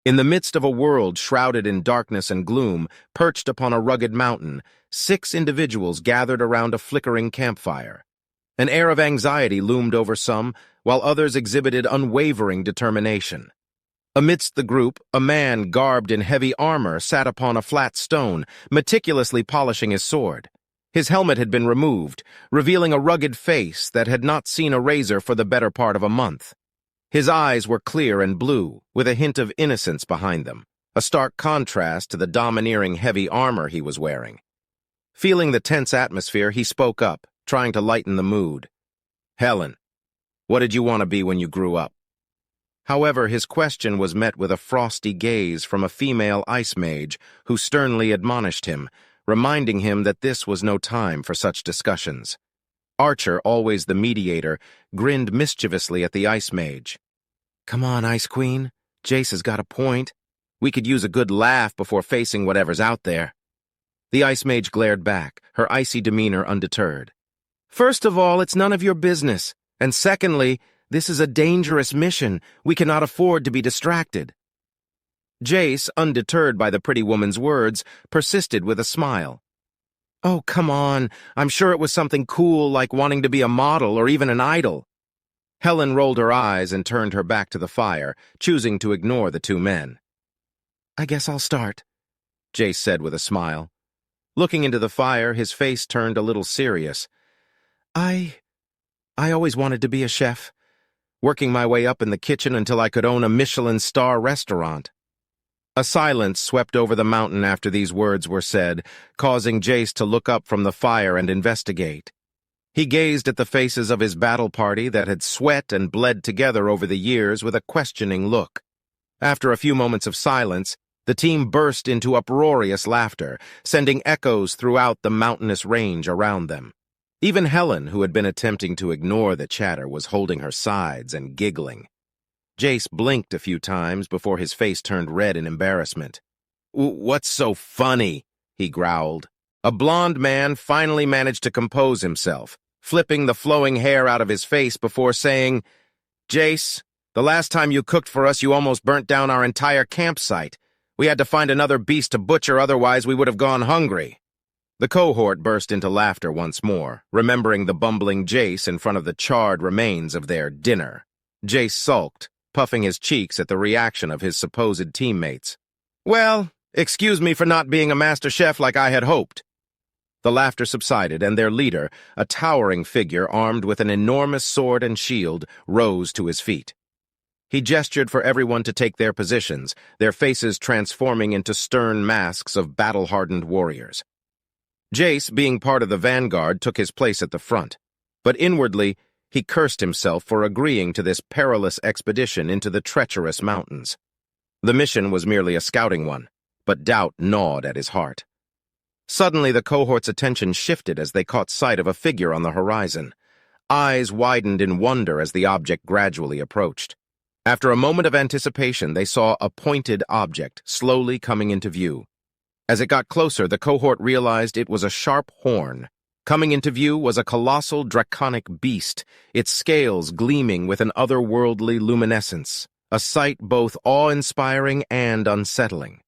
In the midst of a world shrouded in darkness and gloom, perched upon a rugged mountain, 6 individuals gathered around a flickering campfire. An air of anxiety loomed over some, while others exhibited unwavering determination. Amidst the group, a man garbed in heavy armor sat upon a flat stone, meticulously polishing his sword. His helmet had been removed, revealing a rugged face that had not seen a razor for the better part of a month. His eyes were clear and blue, with a hint of innocence behind them, a stark contrast to the domineering heavy armor he was wearing. Feeling the tense atmosphere, he spoke up, trying to lighten the mood. "Helen, what did you want to be when you grew up?" However, his question was met with a frosty gaze from a female ice mage who sternly admonished him, reminding him that this was no time for such discussions. Archer, always the mediator, grinned mischievously at the ice mage. "Come on, Ice Queen. Jace has got a point. We could use a good laugh before facing whatever's out there." The ice mage glared back, her icy demeanor undeterred. "First of all, it's none of your business. And secondly, this is a dangerous mission. We cannot afford to be distracted." Jace, undeterred by the pretty woman's words, persisted with a smile. "Oh, come on. I'm sure it was something cool like wanting to be a model or even an idol." Helen rolled her eyes and turned her back to the fire, choosing to ignore the 2 men. "I guess I'll start," Jace said with a smile. Looking into the fire, his face turned a little serious. I always wanted to be a chef, working my way up in the kitchen until I could own a Michelin star restaurant." A silence swept over the mountain after these words were said, causing Jace to look up from the fire and investigate. He gazed at the faces of his battle party that had sweat and bled together over the years with a questioning look. After a few moments of silence, the team burst into uproarious laughter, sending echoes throughout the mountainous range around them. Even Helen, who had been attempting to ignore the chatter, was holding her sides and giggling. Jace blinked a few times before his face turned red in embarrassment. "What's so funny?" he growled. A blond man finally managed to compose himself, flipping the flowing hair out of his face before saying, "Jace, the last time you cooked for us, you almost burnt down our entire campsite. We had to find another beast to butcher, otherwise we would have gone hungry." The cohort burst into laughter once more, remembering the bumbling Jace in front of the charred remains of their dinner. Jace sulked, puffing his cheeks at the reaction of his supposed teammates. "Well, excuse me for not being a master chef like I had hoped." The laughter subsided, and their leader, a towering figure armed with an enormous sword and shield, rose to his feet. He gestured for everyone to take their positions, their faces transforming into stern masks of battle-hardened warriors. Jace, being part of the vanguard, took his place at the front, but inwardly, he cursed himself for agreeing to this perilous expedition into the treacherous mountains. The mission was merely a scouting one, but doubt gnawed at his heart. Suddenly, the cohort's attention shifted as they caught sight of a figure on the horizon. Eyes widened in wonder as the object gradually approached. After a moment of anticipation, they saw a pointed object slowly coming into view. As it got closer, the cohort realized it was a sharp horn. Coming into view was a colossal draconic beast, its scales gleaming with an otherworldly luminescence, a sight both awe-inspiring and unsettling.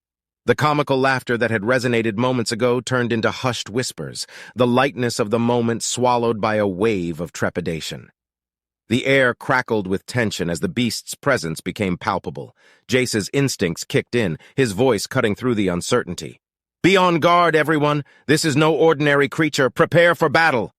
The comical laughter that had resonated moments ago turned into hushed whispers, the lightness of the moment swallowed by a wave of trepidation. The air crackled with tension as the beast's presence became palpable. Jace's instincts kicked in, his voice cutting through the uncertainty. "Be on guard, everyone! This is no ordinary creature! Prepare for battle!"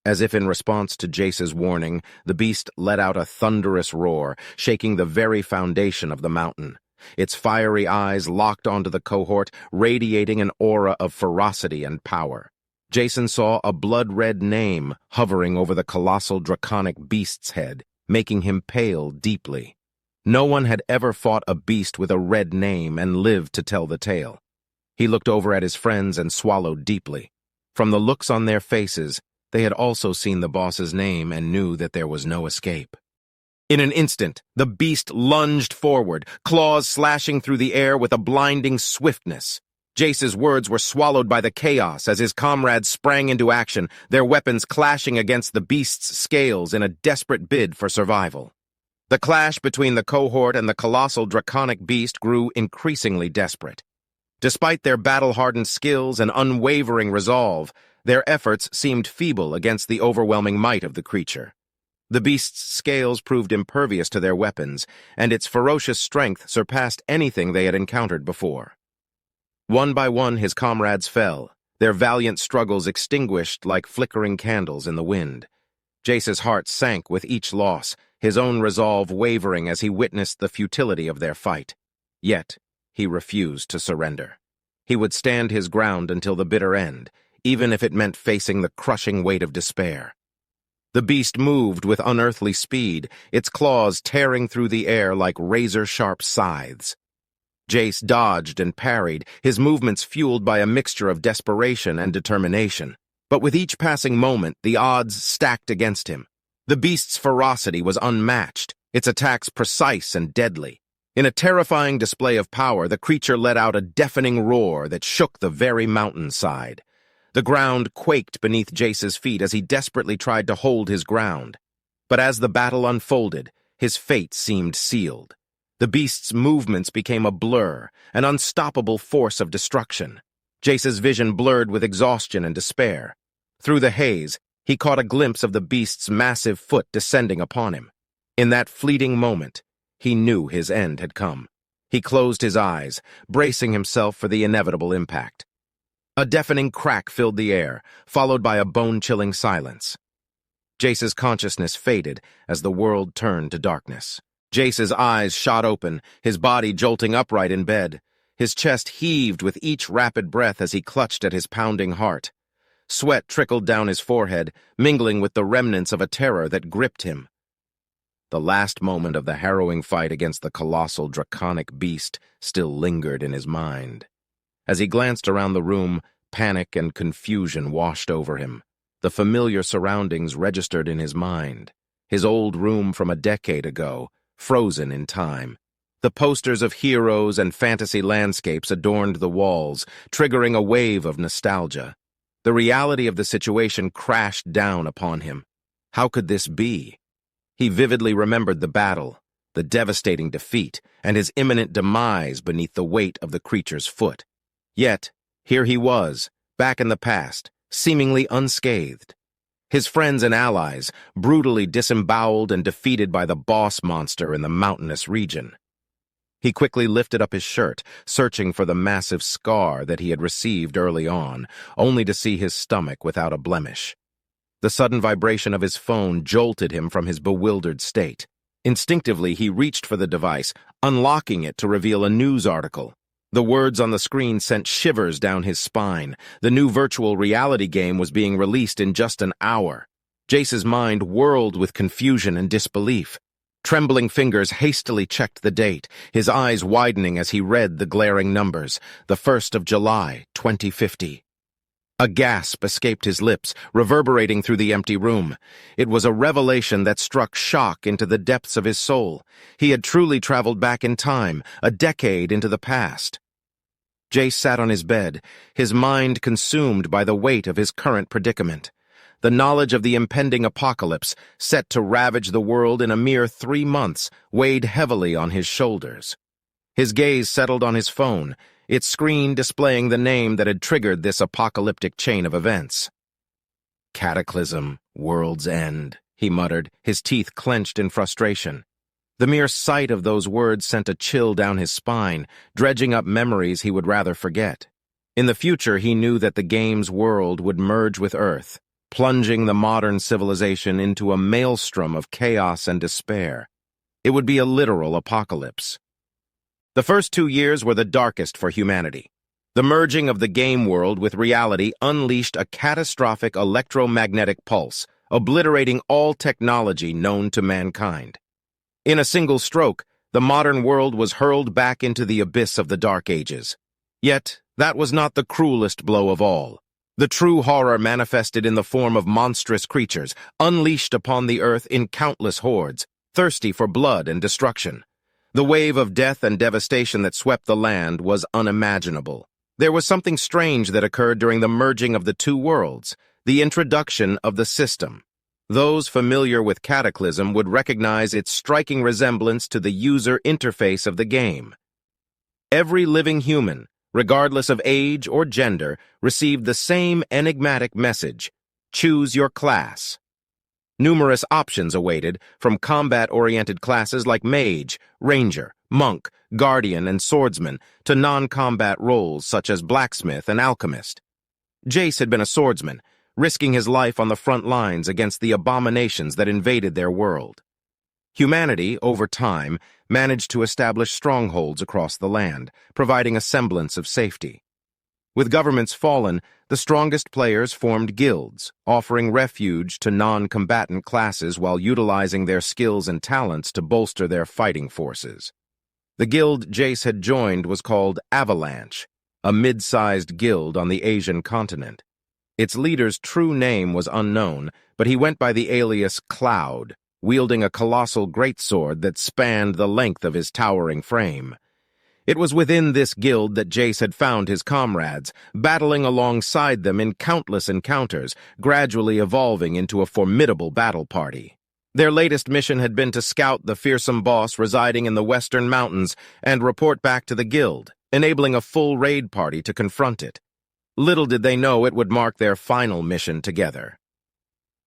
As if in response to Jace's warning, the beast let out a thunderous roar, shaking the very foundation of the mountain. Its fiery eyes locked onto the cohort, radiating an aura of ferocity and power. Jason saw a blood-red name hovering over the colossal draconic beast's head, making him pale deeply. No one had ever fought a beast with a red name and lived to tell the tale. He looked over at his friends and swallowed deeply. From the looks on their faces, they had also seen the boss's name and knew that there was no escape. In an instant, the beast lunged forward, claws slashing through the air with a blinding swiftness. Jace's words were swallowed by the chaos as his comrades sprang into action, their weapons clashing against the beast's scales in a desperate bid for survival. The clash between the cohort and the colossal draconic beast grew increasingly desperate. Despite their battle-hardened skills and unwavering resolve, their efforts seemed feeble against the overwhelming might of the creature. The beast's scales proved impervious to their weapons, and its ferocious strength surpassed anything they had encountered before. One by one his comrades fell, their valiant struggles extinguished like flickering candles in the wind. Jace's heart sank with each loss, his own resolve wavering as he witnessed the futility of their fight. Yet, he refused to surrender. He would stand his ground until the bitter end, even if it meant facing the crushing weight of despair. The beast moved with unearthly speed, its claws tearing through the air like razor-sharp scythes. Jace dodged and parried, his movements fueled by a mixture of desperation and determination. But with each passing moment, the odds stacked against him. The beast's ferocity was unmatched, its attacks precise and deadly. In a terrifying display of power, the creature let out a deafening roar that shook the very mountainside. The ground quaked beneath Jace's feet as he desperately tried to hold his ground. But as the battle unfolded, his fate seemed sealed. The beast's movements became a blur, an unstoppable force of destruction. Jace's vision blurred with exhaustion and despair. Through the haze, he caught a glimpse of the beast's massive foot descending upon him. In that fleeting moment, he knew his end had come. He closed his eyes, bracing himself for the inevitable impact. A deafening crack filled the air, followed by a bone-chilling silence. Jace's consciousness faded as the world turned to darkness. Jace's eyes shot open, his body jolting upright in bed. His chest heaved with each rapid breath as he clutched at his pounding heart. Sweat trickled down his forehead, mingling with the remnants of a terror that gripped him. The last moment of the harrowing fight against the colossal draconic beast still lingered in his mind. As he glanced around the room, panic and confusion washed over him. The familiar surroundings registered in his mind. His old room from a decade ago, frozen in time. The posters of heroes and fantasy landscapes adorned the walls, triggering a wave of nostalgia. The reality of the situation crashed down upon him. How could this be? He vividly remembered the battle, the devastating defeat, and his imminent demise beneath the weight of the creature's foot. Yet, here he was, back in the past, seemingly unscathed. His friends and allies, brutally disemboweled and defeated by the boss monster in the mountainous region. He quickly lifted up his shirt, searching for the massive scar that he had received early on, only to see his stomach without a blemish. The sudden vibration of his phone jolted him from his bewildered state. Instinctively, he reached for the device, unlocking it to reveal a news article. The words on the screen sent shivers down his spine. The new virtual reality game was being released in just an hour. Jace's mind whirled with confusion and disbelief. Trembling fingers hastily checked the date, his eyes widening as he read the glaring numbers. The 1st of July, 2050. A gasp escaped his lips, reverberating through the empty room. It was a revelation that struck shock into the depths of his soul. He had truly traveled back in time, a decade into the past. Jace sat on his bed, his mind consumed by the weight of his current predicament. The knowledge of the impending apocalypse, set to ravage the world in a mere 3 months, weighed heavily on his shoulders. His gaze settled on his phone, its screen displaying the name that had triggered this apocalyptic chain of events. Cataclysm, world's end, he muttered, his teeth clenched in frustration. The mere sight of those words sent a chill down his spine, dredging up memories he would rather forget. In the future, he knew that the game's world would merge with Earth, plunging the modern civilization into a maelstrom of chaos and despair. It would be a literal apocalypse. The first 2 years were the darkest for humanity. The merging of the game world with reality unleashed a catastrophic electromagnetic pulse, obliterating all technology known to mankind. In a single stroke, the modern world was hurled back into the abyss of the Dark Ages. Yet, that was not the cruelest blow of all. The true horror manifested in the form of monstrous creatures, unleashed upon the earth in countless hordes, thirsty for blood and destruction. The wave of death and devastation that swept the land was unimaginable. There was something strange that occurred during the merging of the two worlds, the introduction of the system. Those familiar with Cataclysm would recognize its striking resemblance to the user interface of the game. Every living human, regardless of age or gender, received the same enigmatic message: choose your class. Numerous options awaited, from combat-oriented classes like Mage, Ranger, Monk, Guardian, and Swordsman, to non-combat roles such as Blacksmith and Alchemist. Jace had been a swordsman, risking his life on the front lines against the abominations that invaded their world. Humanity, over time, managed to establish strongholds across the land, providing a semblance of safety. With governments fallen, the strongest players formed guilds, offering refuge to non-combatant classes while utilizing their skills and talents to bolster their fighting forces. The guild Jace had joined was called Avalanche, a mid-sized guild on the Asian continent. Its leader's true name was unknown, but he went by the alias Cloud, wielding a colossal greatsword that spanned the length of his towering frame. It was within this guild that Jace had found his comrades, battling alongside them in countless encounters, gradually evolving into a formidable battle party. Their latest mission had been to scout the fearsome boss residing in the Western Mountains and report back to the guild, enabling a full raid party to confront it. Little did they know it would mark their final mission together.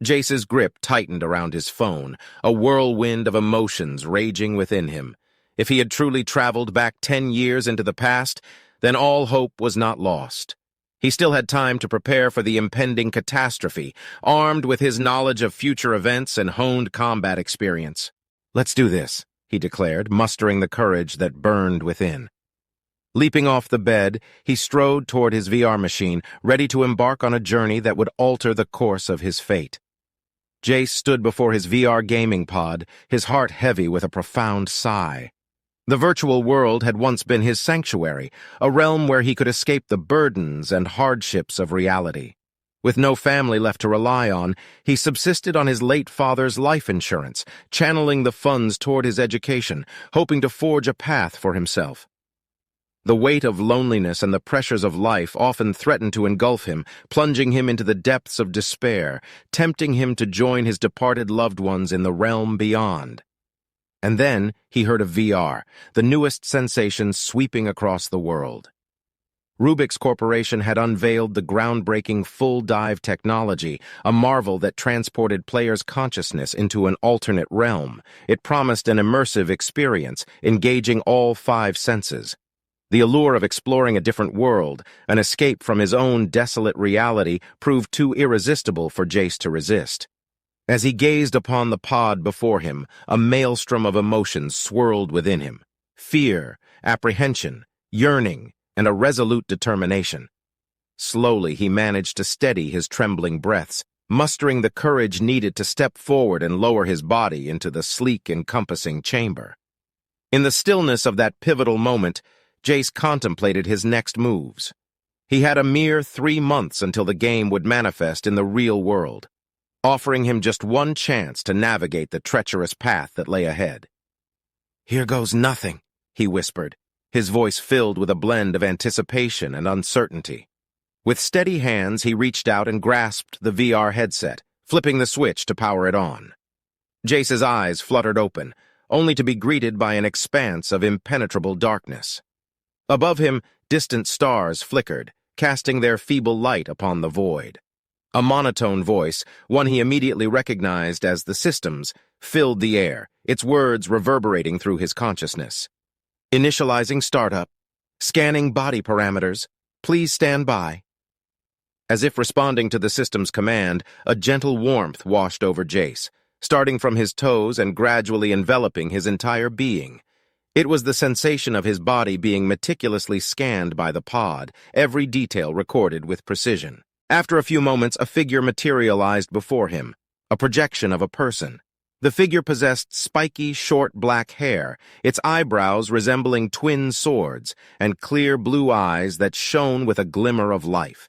Jace's grip tightened around his phone, a whirlwind of emotions raging within him. If he had truly traveled back 10 years into the past, then all hope was not lost. He still had time to prepare for the impending catastrophe, armed with his knowledge of future events and honed combat experience. "Let's do this," he declared, mustering the courage that burned within. Leaping off the bed, he strode toward his VR machine, ready to embark on a journey that would alter the course of his fate. Jace stood before his VR gaming pod, his heart heavy with a profound sigh. The virtual world had once been his sanctuary, a realm where he could escape the burdens and hardships of reality. With no family left to rely on, he subsisted on his late father's life insurance, channeling the funds toward his education, hoping to forge a path for himself. The weight of loneliness and the pressures of life often threatened to engulf him, plunging him into the depths of despair, tempting him to join his departed loved ones in the realm beyond. And then he heard of VR, the newest sensation sweeping across the world. Rubik's Corporation had unveiled the groundbreaking full-dive technology, a marvel that transported players' consciousness into an alternate realm. It promised an immersive experience, engaging all 5 senses. The allure of exploring a different world, an escape from his own desolate reality, proved too irresistible for Jace to resist. As he gazed upon the pod before him, a maelstrom of emotions swirled within him: fear, apprehension, yearning, and a resolute determination. Slowly he managed to steady his trembling breaths, mustering the courage needed to step forward and lower his body into the sleek, encompassing chamber. In the stillness of that pivotal moment, Jace contemplated his next moves. He had a mere 3 months until the game would manifest in the real world, offering him just one chance to navigate the treacherous path that lay ahead. "Here goes nothing," he whispered, his voice filled with a blend of anticipation and uncertainty. With steady hands, he reached out and grasped the VR headset, flipping the switch to power it on. Jace's eyes fluttered open, only to be greeted by an expanse of impenetrable darkness. Above him, distant stars flickered, casting their feeble light upon the void. A monotone voice, one he immediately recognized as the system's, filled the air, its words reverberating through his consciousness. "Initializing startup. Scanning body parameters. Please stand by." As if responding to the system's command, a gentle warmth washed over Jace, starting from his toes and gradually enveloping his entire being. It was the sensation of his body being meticulously scanned by the pod, every detail recorded with precision. After a few moments, a figure materialized before him, a projection of a person. The figure possessed spiky, short black hair, its eyebrows resembling twin swords, and clear blue eyes that shone with a glimmer of life.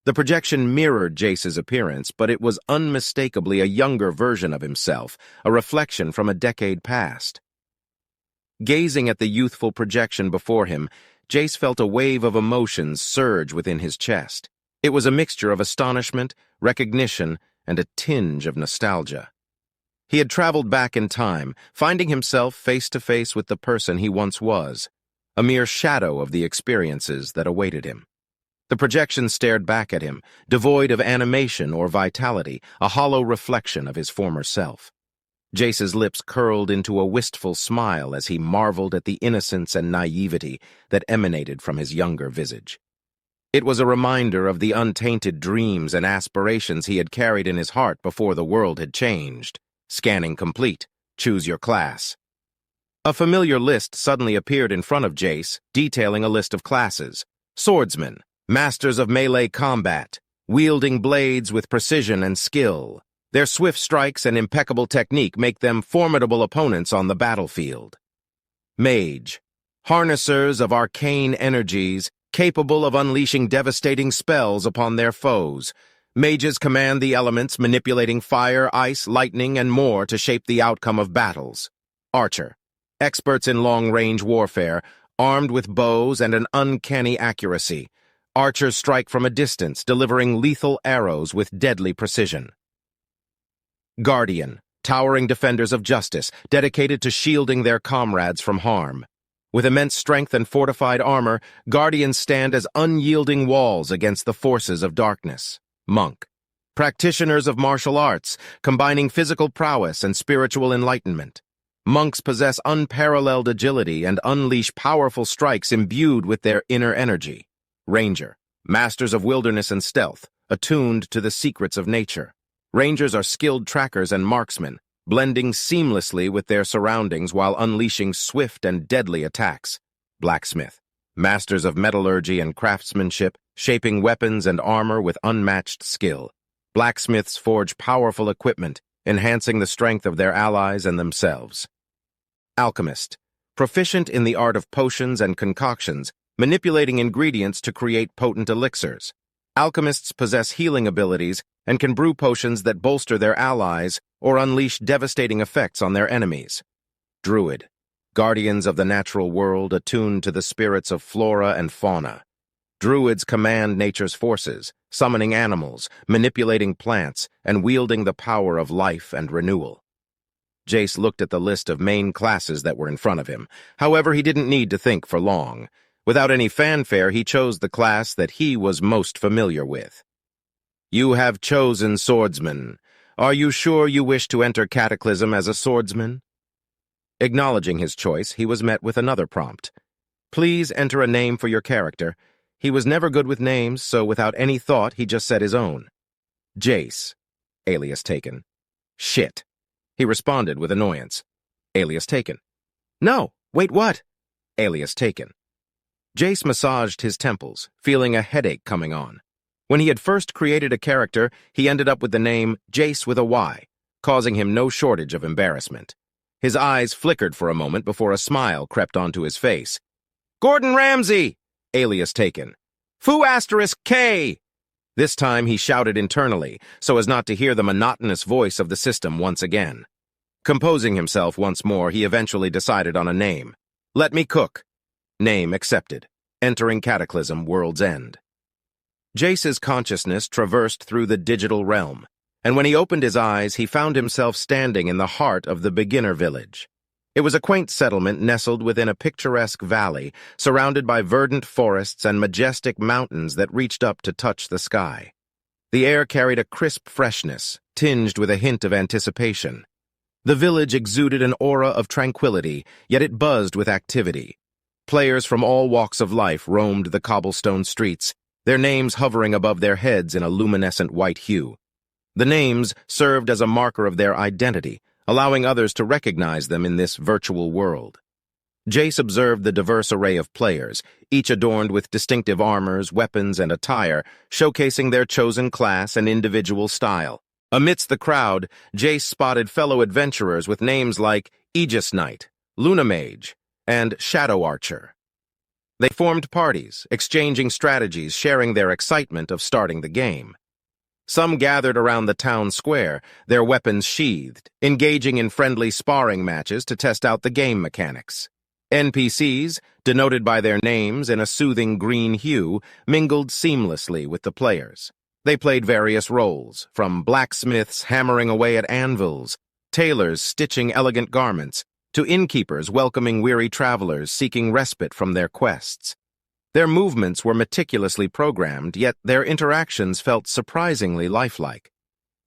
The projection mirrored Jace's appearance, but it was unmistakably a younger version of himself, a reflection from a decade past. Gazing at the youthful projection before him, Jace felt a wave of emotions surge within his chest. It was a mixture of astonishment, recognition, and a tinge of nostalgia. He had traveled back in time, finding himself face to face with the person he once was, a mere shadow of the experiences that awaited him. The projection stared back at him, devoid of animation or vitality, a hollow reflection of his former self. Jace's lips curled into a wistful smile as he marveled at the innocence and naivety that emanated from his younger visage. It was a reminder of the untainted dreams and aspirations he had carried in his heart before the world had changed. Scanning complete. Choose your class. A familiar list suddenly appeared in front of Jace, detailing a list of classes. Swordsmen, masters of melee combat, wielding blades with precision and skill. Their swift strikes and impeccable technique make them formidable opponents on the battlefield. Mage, harnessers of arcane energies, capable of unleashing devastating spells upon their foes. Mages command the elements, manipulating fire, ice, lightning, and more to shape the outcome of battles. Archer, experts in long-range warfare, armed with bows and an uncanny accuracy. Archers strike from a distance, delivering lethal arrows with deadly precision. Guardian, towering defenders of justice, dedicated to shielding their comrades from harm. With immense strength and fortified armor, Guardians stand as unyielding walls against the forces of darkness. Monk, practitioners of martial arts, combining physical prowess and spiritual enlightenment. Monks possess unparalleled agility and unleash powerful strikes imbued with their inner energy. Ranger, masters of wilderness and stealth, attuned to the secrets of nature. Rangers are skilled trackers and marksmen, blending seamlessly with their surroundings while unleashing swift and deadly attacks. Blacksmith, masters of metallurgy and craftsmanship, shaping weapons and armor with unmatched skill. Blacksmiths forge powerful equipment, enhancing the strength of their allies and themselves. Alchemist, proficient in the art of potions and concoctions, manipulating ingredients to create potent elixirs. Alchemists possess healing abilities and can brew potions that bolster their allies or unleash devastating effects on their enemies. Druid, guardians of the natural world attuned to the spirits of flora and fauna. Druids command nature's forces, summoning animals, manipulating plants, and wielding the power of life and renewal. Jace looked at the list of main classes that were in front of him. However, he didn't need to think for long. Without any fanfare, he chose the class that he was most familiar with. You have chosen swordsman. Are you sure you wish to enter Cataclysm as a swordsman? Acknowledging his choice, he was met with another prompt. Please enter a name for your character. He was never good with names, so without any thought, he just said his own. Jace. Alias taken. Shit. He responded with annoyance. Alias taken. No, wait, what? Alias taken. Jace massaged his temples, feeling a headache coming on. When he had first created a character, he ended up with the name Jace with a Y, causing him no shortage of embarrassment. His eyes flickered for a moment before a smile crept onto his face. Gordon Ramsay! Alias taken. Foo asterisk K! This time he shouted internally, so as not to hear the monotonous voice of the system once again. Composing himself once more, he eventually decided on a name. Let me cook. Name accepted. Entering Cataclysm, World's End. Jace's consciousness traversed through the digital realm, and when he opened his eyes, he found himself standing in the heart of the beginner village. It was a quaint settlement nestled within a picturesque valley, surrounded by verdant forests and majestic mountains that reached up to touch the sky. The air carried a crisp freshness, tinged with a hint of anticipation. The village exuded an aura of tranquility, yet it buzzed with activity. Players from all walks of life roamed the cobblestone streets, their names hovering above their heads in a luminescent white hue. The names served as a marker of their identity, allowing others to recognize them in this virtual world. Jace observed the diverse array of players, each adorned with distinctive armors, weapons, and attire, showcasing their chosen class and individual style. Amidst the crowd, Jace spotted fellow adventurers with names like Aegis Knight, Luna Mage, and Shadow Archer. They formed parties, exchanging strategies, sharing their excitement of starting the game. Some gathered around the town square, their weapons sheathed, engaging in friendly sparring matches to test out the game mechanics. NPCs, denoted by their names in a soothing green hue, mingled seamlessly with the players. They played various roles, from blacksmiths hammering away at anvils, tailors stitching elegant garments, to innkeepers welcoming weary travelers seeking respite from their quests. Their movements were meticulously programmed, yet their interactions felt surprisingly lifelike.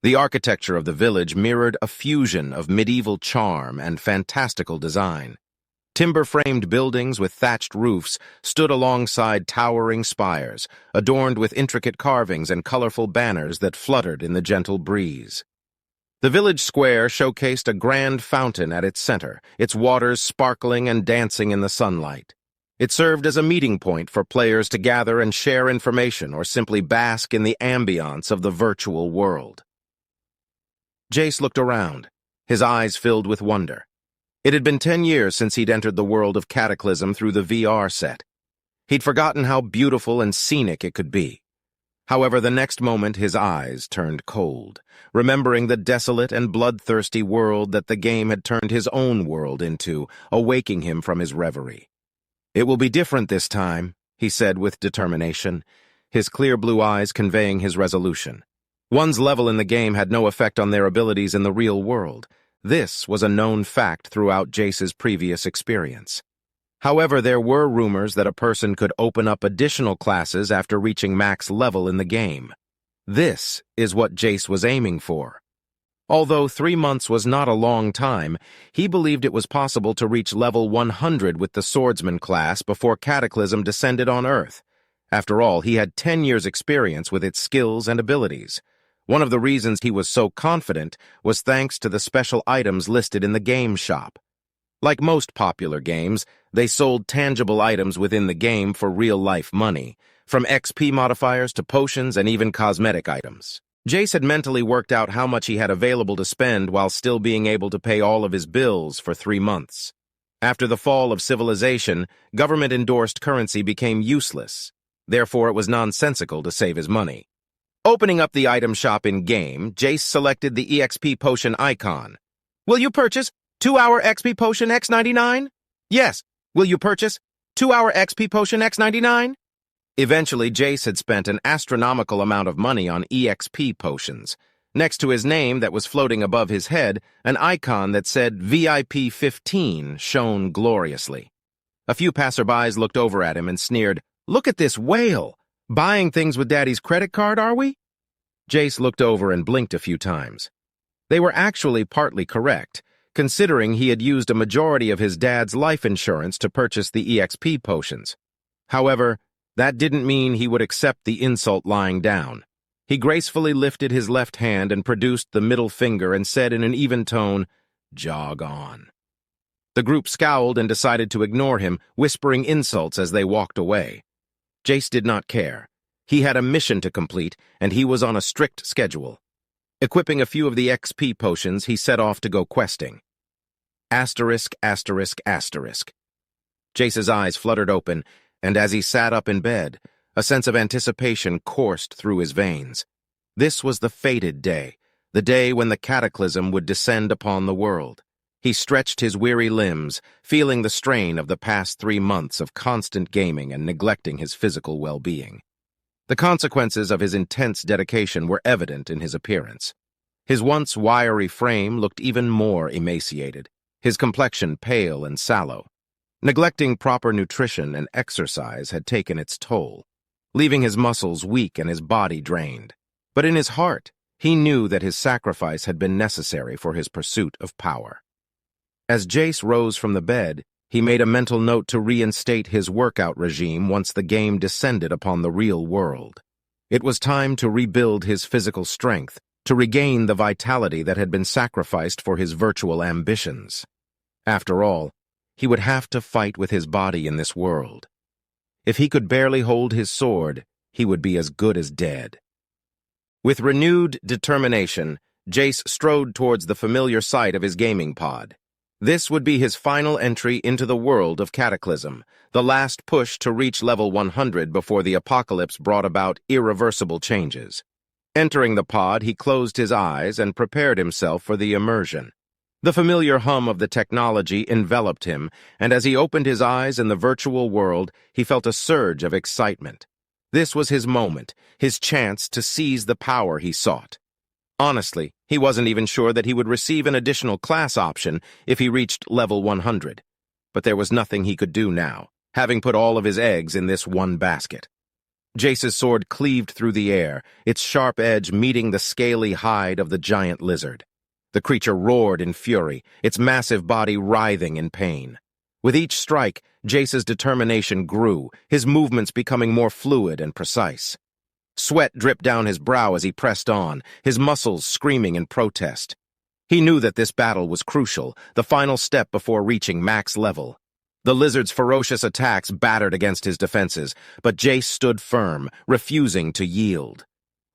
The architecture of the village mirrored a fusion of medieval charm and fantastical design. Timber-framed buildings with thatched roofs stood alongside towering spires, adorned with intricate carvings and colorful banners that fluttered in the gentle breeze. The village square showcased a grand fountain at its center, its waters sparkling and dancing in the sunlight. It served as a meeting point for players to gather and share information or simply bask in the ambiance of the virtual world. Jace looked around, his eyes filled with wonder. It had been 10 years since he'd entered the world of Cataclysm through the VR set. He'd forgotten how beautiful and scenic it could be. However, the next moment his eyes turned cold, remembering the desolate and bloodthirsty world that the game had turned his own world into, awaking him from his reverie. "It will be different this time," he said with determination, his clear blue eyes conveying his resolution. One's level in the game had no effect on their abilities in the real world. This was a known fact throughout Jace's previous experience. However, there were rumors that a person could open up additional classes after reaching max level in the game. This is what Jace was aiming for. Although 3 months was not a long time, he believed it was possible to reach level 100 with the swordsman class before Cataclysm descended on Earth. After all, he had 10 years' experience with its skills and abilities. One of the reasons he was so confident was thanks to the special items listed in the game shop. Like most popular games, they sold tangible items within the game for real-life money, from XP modifiers to potions and even cosmetic items. Jace had mentally worked out how much he had available to spend while still being able to pay all of his bills for 3 months. After the fall of civilization, government-endorsed currency became useless. Therefore, it was nonsensical to save his money. Opening up the item shop in-game, Jace selected the EXP potion icon. "Will you purchase 2-hour XP potion X99? Yes. Will you purchase 2-hour XP potion X99? Eventually, Jace had spent an astronomical amount of money on EXP potions. Next to his name that was floating above his head, an icon that said VIP 15 shone gloriously. A few passerbys looked over at him and sneered, "Look at this whale! Buying things with Daddy's credit card, are we?" Jace looked over and blinked a few times. They were actually partly correct, considering he had used a majority of his dad's life insurance to purchase the EXP potions. However, that didn't mean he would accept the insult lying down. He gracefully lifted his left hand and produced the middle finger and said in an even tone, "Jog on." The group scowled and decided to ignore him, whispering insults as they walked away. Jace did not care. He had a mission to complete, and he was on a strict schedule. Equipping a few of the XP potions, he set off to go questing. Asterisk, asterisk, asterisk. Jace's eyes fluttered open, and as he sat up in bed, a sense of anticipation coursed through his veins. This was the fated day, the day when the cataclysm would descend upon the world. He stretched his weary limbs, feeling the strain of the past 3 months of constant gaming and neglecting his physical well-being. The consequences of his intense dedication were evident in his appearance. His once wiry frame looked even more emaciated, his complexion pale and sallow. Neglecting proper nutrition and exercise had taken its toll, leaving his muscles weak and his body drained. But in his heart, he knew that his sacrifice had been necessary for his pursuit of power. As Jace rose from the bed, he made a mental note to reinstate his workout regime once the game descended upon the real world. It was time to rebuild his physical strength, to regain the vitality that had been sacrificed for his virtual ambitions. After all, he would have to fight with his body in this world. If he could barely hold his sword, he would be as good as dead. With renewed determination, Jace strode towards the familiar sight of his gaming pod. This would be his final entry into the world of Cataclysm, the last push to reach level 100 before the apocalypse brought about irreversible changes. Entering the pod, he closed his eyes and prepared himself for the immersion. The familiar hum of the technology enveloped him, and as he opened his eyes in the virtual world, he felt a surge of excitement. This was his moment, his chance to seize the power he sought. Honestly, he wasn't even sure that he would receive an additional class option if he reached level 100. But there was nothing he could do now, having put all of his eggs in this one basket. Jace's sword cleaved through the air, its sharp edge meeting the scaly hide of the giant lizard. The creature roared in fury, its massive body writhing in pain. With each strike, Jace's determination grew, his movements becoming more fluid and precise. Sweat dripped down his brow as he pressed on, his muscles screaming in protest. He knew that this battle was crucial, the final step before reaching max level. The lizard's ferocious attacks battered against his defenses, but Jace stood firm, refusing to yield.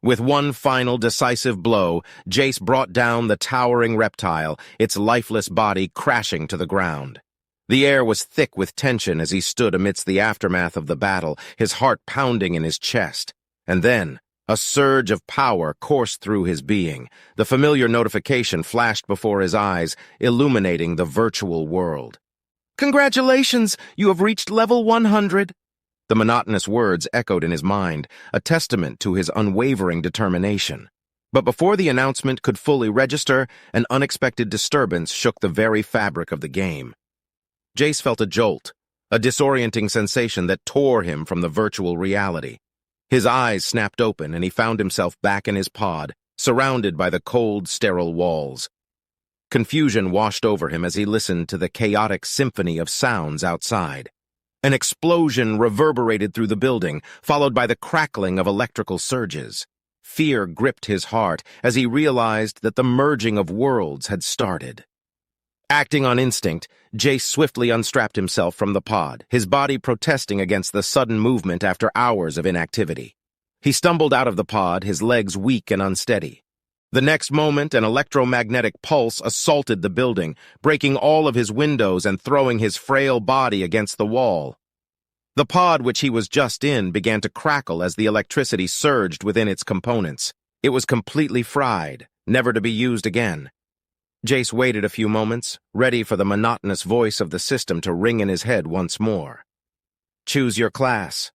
With one final decisive blow, Jace brought down the towering reptile, its lifeless body crashing to the ground. The air was thick with tension as he stood amidst the aftermath of the battle, his heart pounding in his chest. And then, a surge of power coursed through his being. The familiar notification flashed before his eyes, illuminating the virtual world. "Congratulations! You have reached level 100! The monotonous words echoed in his mind, a testament to his unwavering determination. But before the announcement could fully register, an unexpected disturbance shook the very fabric of the game. Jace felt a jolt, a disorienting sensation that tore him from the virtual reality. His eyes snapped open and he found himself back in his pod, surrounded by the cold, sterile walls. Confusion washed over him as he listened to the chaotic symphony of sounds outside. An explosion reverberated through the building, followed by the crackling of electrical surges. Fear gripped his heart as he realized that the merging of worlds had started. Acting on instinct, Jace swiftly unstrapped himself from the pod, his body protesting against the sudden movement after hours of inactivity. He stumbled out of the pod, his legs weak and unsteady. The next moment, an electromagnetic pulse assaulted the building, breaking all of his windows and throwing his frail body against the wall. The pod which he was just in began to crackle as the electricity surged within its components. It was completely fried, never to be used again. Jace waited a few moments, ready for the monotonous voice of the system to ring in his head once more. "Choose your class."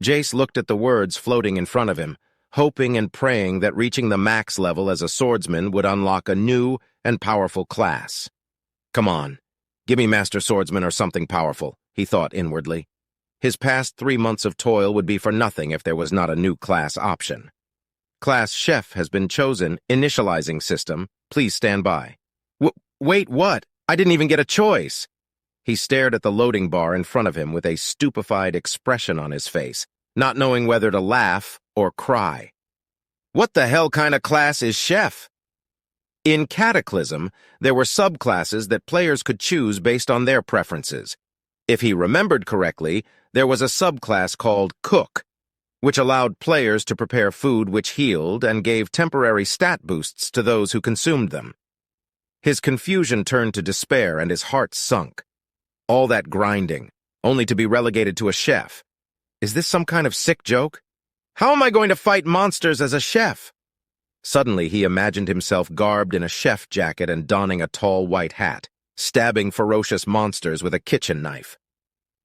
Jace looked at the words floating in front of him, hoping and praying that reaching the max level as a swordsman would unlock a new and powerful class. "Come on, give me Master Swordsman or something powerful," he thought inwardly. His past 3 months of toil would be for nothing if there was not a new class option. Class Chef has been chosen. Initializing system. Please stand by. Wait, what? I didn't even get a choice. He stared at the loading bar in front of him with a stupefied expression on his face, not knowing whether to laugh or cry. What the hell kind of class is Chef? In Cataclysm, there were subclasses that players could choose based on their preferences. If he remembered correctly, there was a subclass called Cook, which allowed players to prepare food which healed and gave temporary stat boosts to those who consumed them. His confusion turned to despair and his heart sunk. All that grinding, only to be relegated to a chef. Is this some kind of sick joke? How am I going to fight monsters as a chef? Suddenly he imagined himself garbed in a chef jacket and donning a tall white hat, stabbing ferocious monsters with a kitchen knife.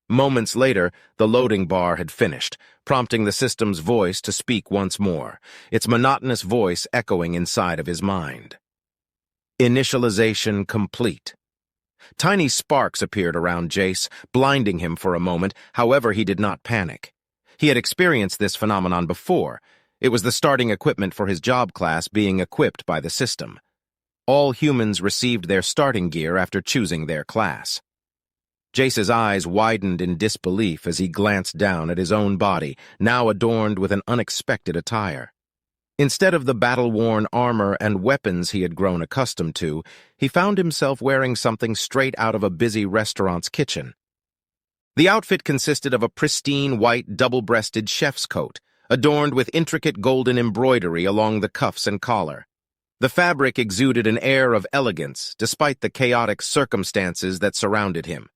Moments later, the loading bar had finished, prompting the system's voice to speak once more, its monotonous voice echoing inside of his mind. Initialization complete. Tiny sparks appeared around Jace, blinding him for a moment. However, he did not panic. He had experienced this phenomenon before. It was the starting equipment for his job class being equipped by the system. All humans received their starting gear after choosing their class. Jace's eyes widened in disbelief as he glanced down at his own body, now adorned with an unexpected attire. Instead of the battle-worn armor and weapons he had grown accustomed to, he found himself wearing something straight out of a busy restaurant's kitchen. The outfit consisted of a pristine white double-breasted chef's coat, adorned with intricate golden embroidery along the cuffs and collar. The fabric exuded an air of elegance, despite the chaotic circumstances that surrounded him.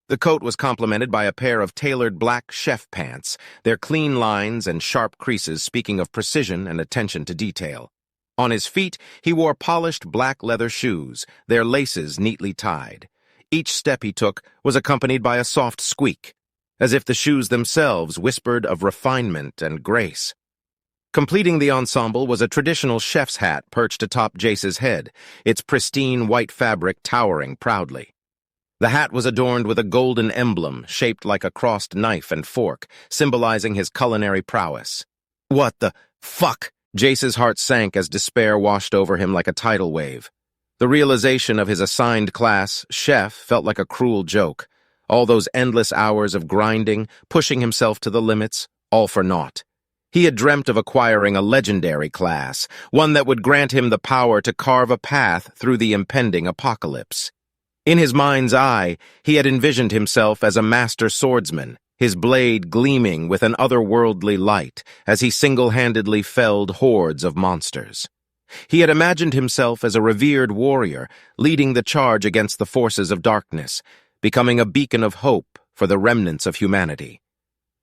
The coat was complemented by a pair of tailored black chef pants, their clean lines and sharp creases speaking of precision and attention to detail. On his feet, he wore polished black leather shoes, their laces neatly tied. Each step he took was accompanied by a soft squeak. as if the shoes themselves whispered of refinement and grace. Completing the ensemble was a traditional chef's hat perched atop Jace's head, its pristine white fabric towering proudly. The hat was adorned with a golden emblem shaped like a crossed knife and fork, symbolizing his culinary prowess. What the fuck? Jace's heart sank as despair washed over him like a tidal wave. The realization of his assigned class, chef, felt like a cruel joke. All those endless hours of grinding, pushing himself to the limits, all for naught. He had dreamt of acquiring a legendary class, one that would grant him the power to carve a path through the impending apocalypse. In his mind's eye, he had envisioned himself as a master swordsman, his blade gleaming with an otherworldly light as he single-handedly felled hordes of monsters. He had imagined himself as a revered warrior, leading the charge against the forces of darkness, becoming a beacon of hope for the remnants of humanity.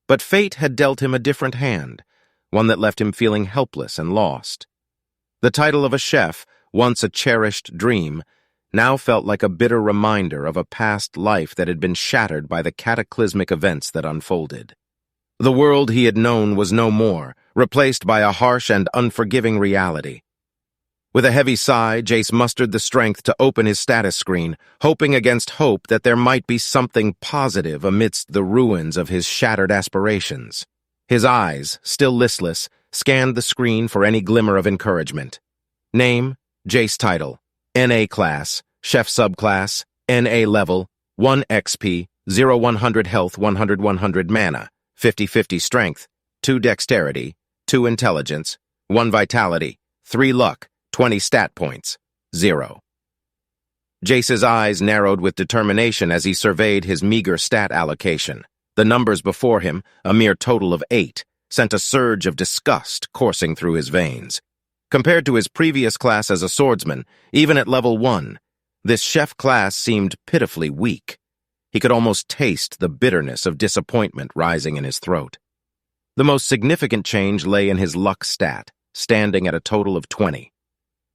But fate had dealt him a different hand, one that left him feeling helpless and lost. The title of a chef, once a cherished dream, now felt like a bitter reminder of a past life that had been shattered by the cataclysmic events that unfolded. The world he had known was no more, replaced by a harsh and unforgiving reality. With a heavy sigh, Jace mustered the strength to open his status screen, hoping against hope that there might be something positive amidst the ruins of his shattered aspirations. His eyes, still listless, scanned the screen for any glimmer of encouragement. Name, Jace title, NA class, chef subclass, NA level, 1 XP, 0-100 health, 100-100 mana, 50-50 strength, 2 dexterity, 2 intelligence, 1 vitality, 3 luck, 20 stat points, 0. Jace's eyes narrowed with determination as he surveyed his meager stat allocation. The numbers before him, a mere total of 8, sent a surge of disgust coursing through his veins. Compared to his previous class as a swordsman, even at level 1, this chef class seemed pitifully weak. He could almost taste the bitterness of disappointment rising in his throat. The most significant change lay in his luck stat, standing at a total of 20.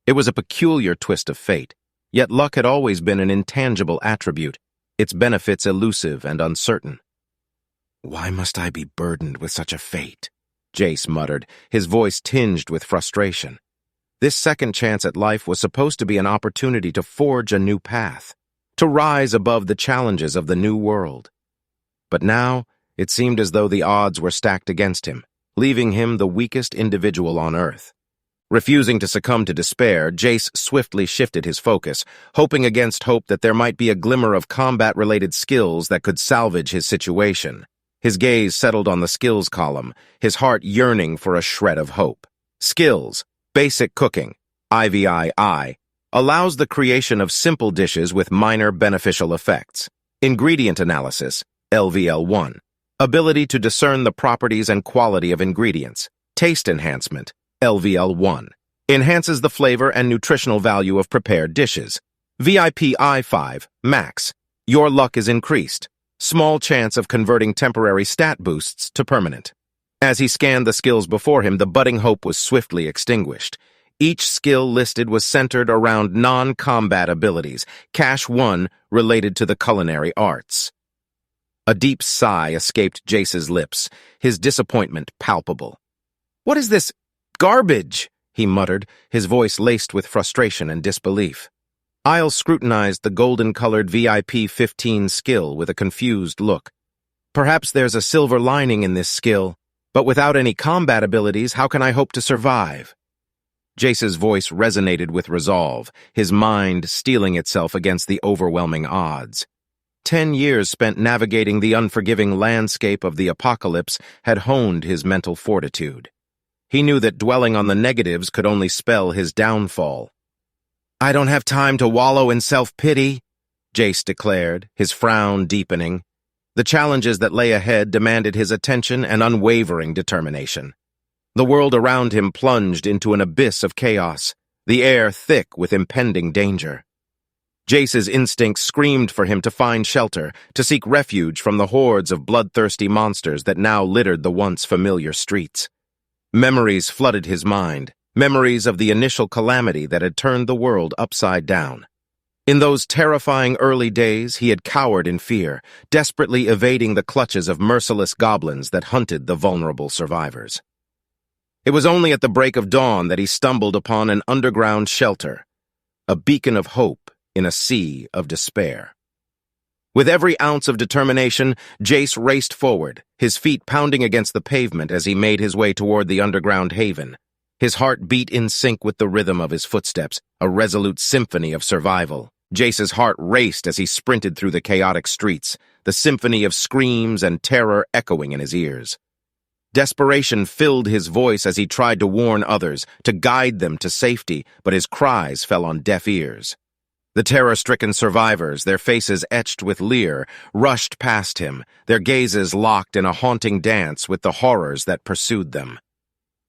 It was a peculiar twist of fate, yet luck had always been an intangible attribute, its benefits elusive and uncertain. "Why must I be burdened with such a fate?" Jace muttered, his voice tinged with frustration. This second chance at life was supposed to be an opportunity to forge a new path, to rise above the challenges of the new world. But now, it seemed as though the odds were stacked against him, leaving him the weakest individual on Earth. Refusing to succumb to despair, Jace swiftly shifted his focus, hoping against hope that there might be a glimmer of combat-related skills that could salvage his situation. His gaze settled on the skills column, his heart yearning for a shred of hope. Skills, basic cooking, IVI, allows the creation of simple dishes with minor beneficial effects. Ingredient analysis, LVL1, ability to discern the properties and quality of ingredients. Taste enhancement, LVL1, enhances the flavor and nutritional value of prepared dishes. VIP I5, max, your luck is increased. Small chance of converting temporary stat boosts to permanent. As he scanned the skills before him, the budding hope was swiftly extinguished. Each skill listed was centered around non-combat abilities, Cash 1 related to the culinary arts. A deep sigh escaped Jace's lips, his disappointment palpable. "What is this garbage?" he muttered, his voice laced with frustration and disbelief. Isle scrutinized the golden-colored VIP 15 skill with a confused look. "Perhaps there's a silver lining in this skill, but without any combat abilities, how can I hope to survive?" Jace's voice resonated with resolve, his mind steeling itself against the overwhelming odds. 10 years spent navigating the unforgiving landscape of the apocalypse had honed his mental fortitude. He knew that dwelling on the negatives could only spell his downfall. "I don't have time to wallow in self-pity," Jace declared, his frown deepening. The challenges that lay ahead demanded his attention and unwavering determination. The world around him plunged into an abyss of chaos, the air thick with impending danger. Jace's instincts screamed for him to find shelter, to seek refuge from the hordes of bloodthirsty monsters that now littered the once familiar streets. Memories flooded his mind. Memories of the initial calamity that had turned the world upside down. In those terrifying early days, he had cowered in fear, desperately evading the clutches of merciless goblins that hunted the vulnerable survivors. It was only at the break of dawn that he stumbled upon an underground shelter, a beacon of hope in a sea of despair. With every ounce of determination, Jace raced forward, his feet pounding against the pavement as he made his way toward the underground haven. His heart beat in sync with the rhythm of his footsteps, a resolute symphony of survival. Jace's heart raced as he sprinted through the chaotic streets, the symphony of screams and terror echoing in his ears. Desperation filled his voice as he tried to warn others, to guide them to safety, but his cries fell on deaf ears. The terror-stricken survivors, their faces etched with leer, rushed past him, their gazes locked in a haunting dance with the horrors that pursued them.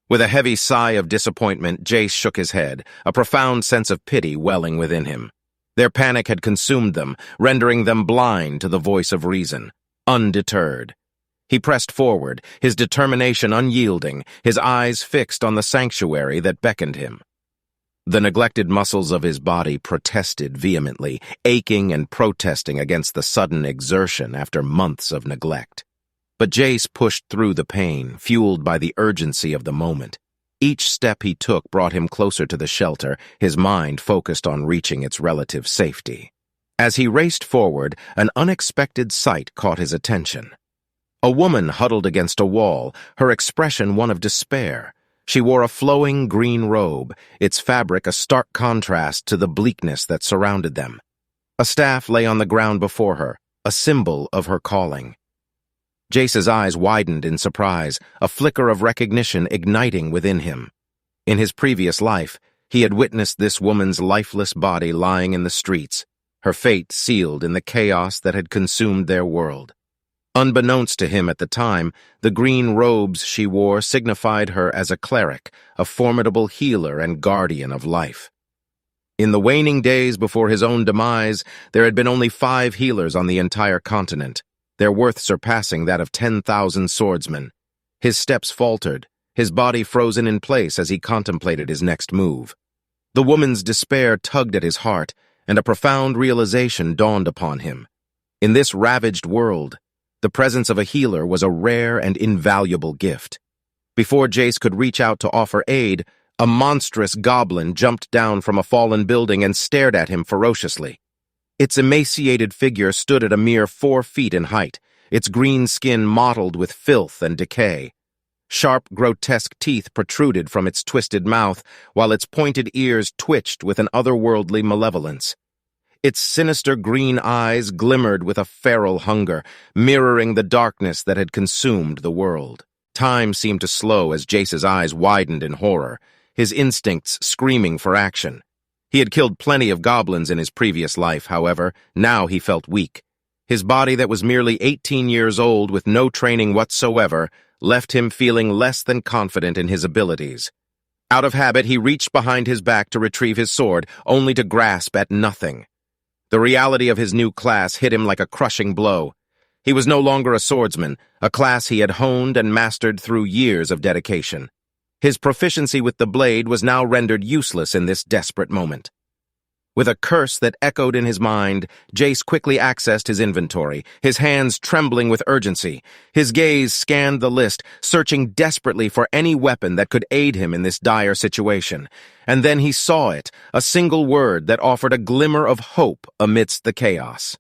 With a heavy sigh of disappointment, Jace shook his head, a profound sense of pity welling within him. Their panic had consumed them, rendering them blind to the voice of reason. Undeterred, he pressed forward, his determination unyielding, his eyes fixed on the sanctuary that beckoned him. The neglected muscles of his body protested vehemently, aching and protesting against the sudden exertion after months of neglect. But Jace pushed through the pain, fueled by the urgency of the moment. Each step he took brought him closer to the shelter, his mind focused on reaching its relative safety. As he raced forward, an unexpected sight caught his attention. A woman huddled against a wall, her expression one of despair. She wore a flowing green robe, its fabric a stark contrast to the bleakness that surrounded them. A staff lay on the ground before her, a symbol of her calling. Jace's eyes widened in surprise, a flicker of recognition igniting within him. In his previous life, he had witnessed this woman's lifeless body lying in the streets, her fate sealed in the chaos that had consumed their world. Unbeknownst to him at the time, the green robes she wore signified her as a cleric, a formidable healer and guardian of life. In the waning days before his own demise, there had been only 5 healers on the entire continent, their worth surpassing that of 10,000 swordsmen. His steps faltered, his body frozen in place as he contemplated his next move. The woman's despair tugged at his heart, and a profound realization dawned upon him. In this ravaged world, the presence of a healer was a rare and invaluable gift. Before Jace could reach out to offer aid, a monstrous goblin jumped down from a fallen building and stared at him ferociously. Its emaciated figure stood at a mere 4 feet in height, its green skin mottled with filth and decay. Sharp, grotesque teeth protruded from its twisted mouth, while its pointed ears twitched with an otherworldly malevolence. Its sinister green eyes glimmered with a feral hunger, mirroring the darkness that had consumed the world. Time seemed to slow as Jace's eyes widened in horror, his instincts screaming for action. He had killed plenty of goblins in his previous life, however. Now he felt weak. His body that was merely 18 years old with no training whatsoever left him feeling less than confident in his abilities. Out of habit, he reached behind his back to retrieve his sword, only to grasp at nothing. The reality of his new class hit him like a crushing blow. He was no longer a swordsman, a class he had honed and mastered through years of dedication. His proficiency with the blade was now rendered useless in this desperate moment. With a curse that echoed in his mind, Jace quickly accessed his inventory, his hands trembling with urgency. His gaze scanned the list, searching desperately for any weapon that could aid him in this dire situation. And then he saw it, a single word that offered a glimmer of hope amidst the chaos.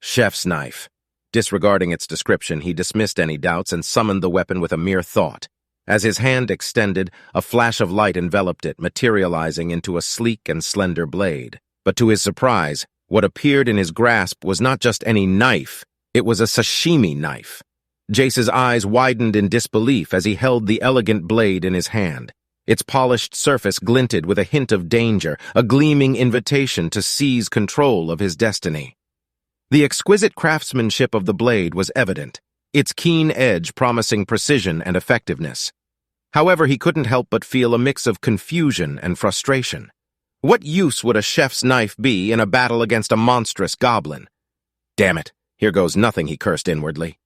Chef's knife. Disregarding its description, he dismissed any doubts and summoned the weapon with a mere thought. As his hand extended, a flash of light enveloped it, materializing into a sleek and slender blade. But to his surprise, what appeared in his grasp was not just any knife, it was a sashimi knife. Jace's eyes widened in disbelief as he held the elegant blade in his hand. Its polished surface glinted with a hint of danger, a gleaming invitation to seize control of his destiny. The exquisite craftsmanship of the blade was evident, its keen edge promising precision and effectiveness. However, he couldn't help but feel a mix of confusion and frustration. What use would a chef's knife be in a battle against a monstrous goblin? Damn it, here goes nothing, he cursed inwardly.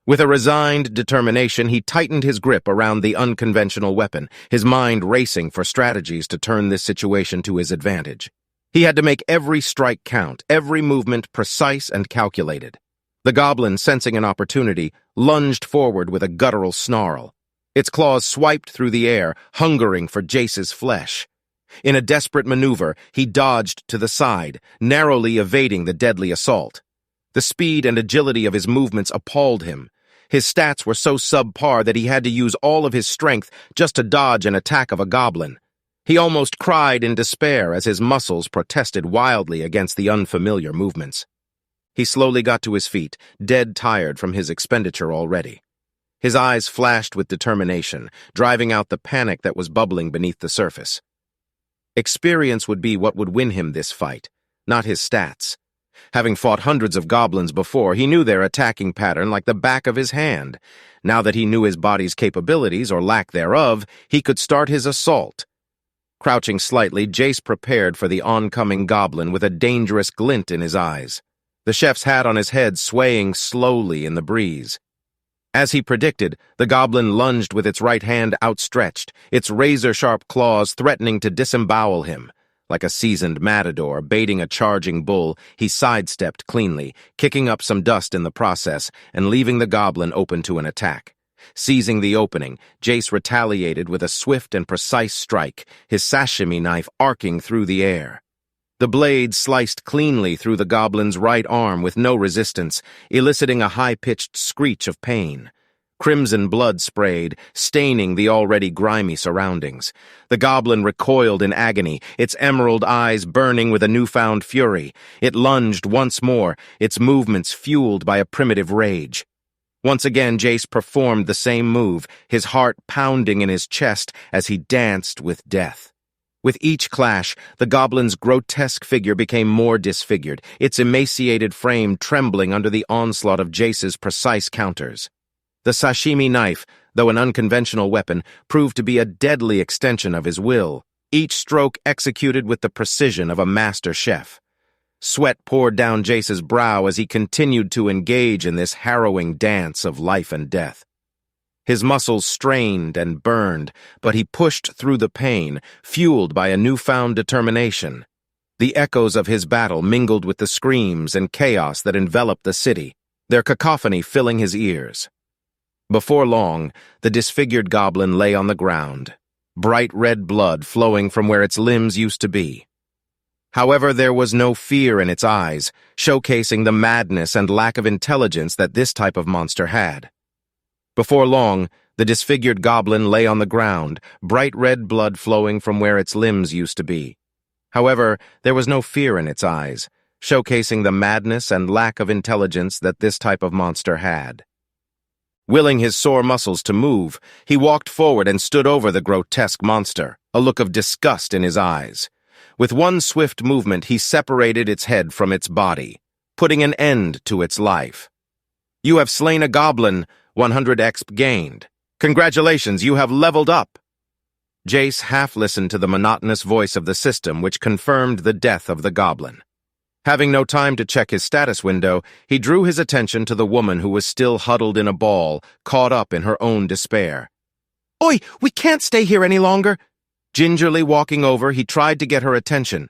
With a resigned determination, he tightened his grip around the unconventional weapon, his mind racing for strategies to turn this situation to his advantage. He had to make every strike count, every movement precise and calculated. The goblin, sensing an opportunity, lunged forward with a guttural snarl. Its claws swiped through the air, hungering for Jace's flesh. In a desperate maneuver, he dodged to the side, narrowly evading the deadly assault. The speed and agility of his movements appalled him. His stats were so subpar that he had to use all of his strength just to dodge an attack of a goblin. He almost cried in despair as his muscles protested wildly against the unfamiliar movements. He slowly got to his feet, dead tired from his expenditure already. His eyes flashed with determination, driving out the panic that was bubbling beneath the surface. Experience would be what would win him this fight, not his stats. Having fought hundreds of goblins before, he knew their attacking pattern like the back of his hand. Now that he knew his body's capabilities, or lack thereof, he could start his assault. Crouching slightly, Jace prepared for the oncoming goblin with a dangerous glint in his eyes, the chef's hat on his head swaying slowly in the breeze. As he predicted, the goblin lunged with its right hand outstretched, its razor-sharp claws threatening to disembowel him. Like a seasoned matador baiting a charging bull, he sidestepped cleanly, kicking up some dust in the process and leaving the goblin open to an attack. Seizing the opening, Jace retaliated with a swift and precise strike, his sashimi knife arcing through the air. The blade sliced cleanly through the goblin's right arm with no resistance, eliciting a high-pitched screech of pain. Crimson blood sprayed, staining the already grimy surroundings. The goblin recoiled in agony, its emerald eyes burning with a newfound fury. It lunged once more, its movements fueled by a primitive rage. Once again, Jace performed the same move, his heart pounding in his chest as he danced with death. With each clash, the goblin's grotesque figure became more disfigured, its emaciated frame trembling under the onslaught of Jace's precise counters. The sashimi knife, though an unconventional weapon, proved to be a deadly extension of his will, each stroke executed with the precision of a master chef. Sweat poured down Jace's brow as he continued to engage in this harrowing dance of life and death. His muscles strained and burned, but he pushed through the pain, fueled by a newfound determination. The echoes of his battle mingled with the screams and chaos that enveloped the city, their cacophony filling his ears. Before long, the disfigured goblin lay on the ground, bright red blood flowing from where its limbs used to be. However, there was no fear in its eyes, showcasing the madness and lack of intelligence that this type of monster had. Before long, the disfigured goblin lay on the ground, bright red blood flowing from where its limbs used to be. However, there was no fear in its eyes, showcasing the madness and lack of intelligence that this type of monster had. Willing his sore muscles to move, he walked forward and stood over the grotesque monster, a look of disgust in his eyes. With one swift movement, he separated its head from its body, putting an end to its life. "You have slain a goblin, 100 exp gained. Congratulations, you have leveled up." Jace half listened to the monotonous voice of the system, which confirmed the death of the goblin. Having no time to check his status window, he drew his attention to the woman who was still huddled in a ball, caught up in her own despair. "Oi, we can't stay here any longer." Gingerly walking over, he tried to get her attention.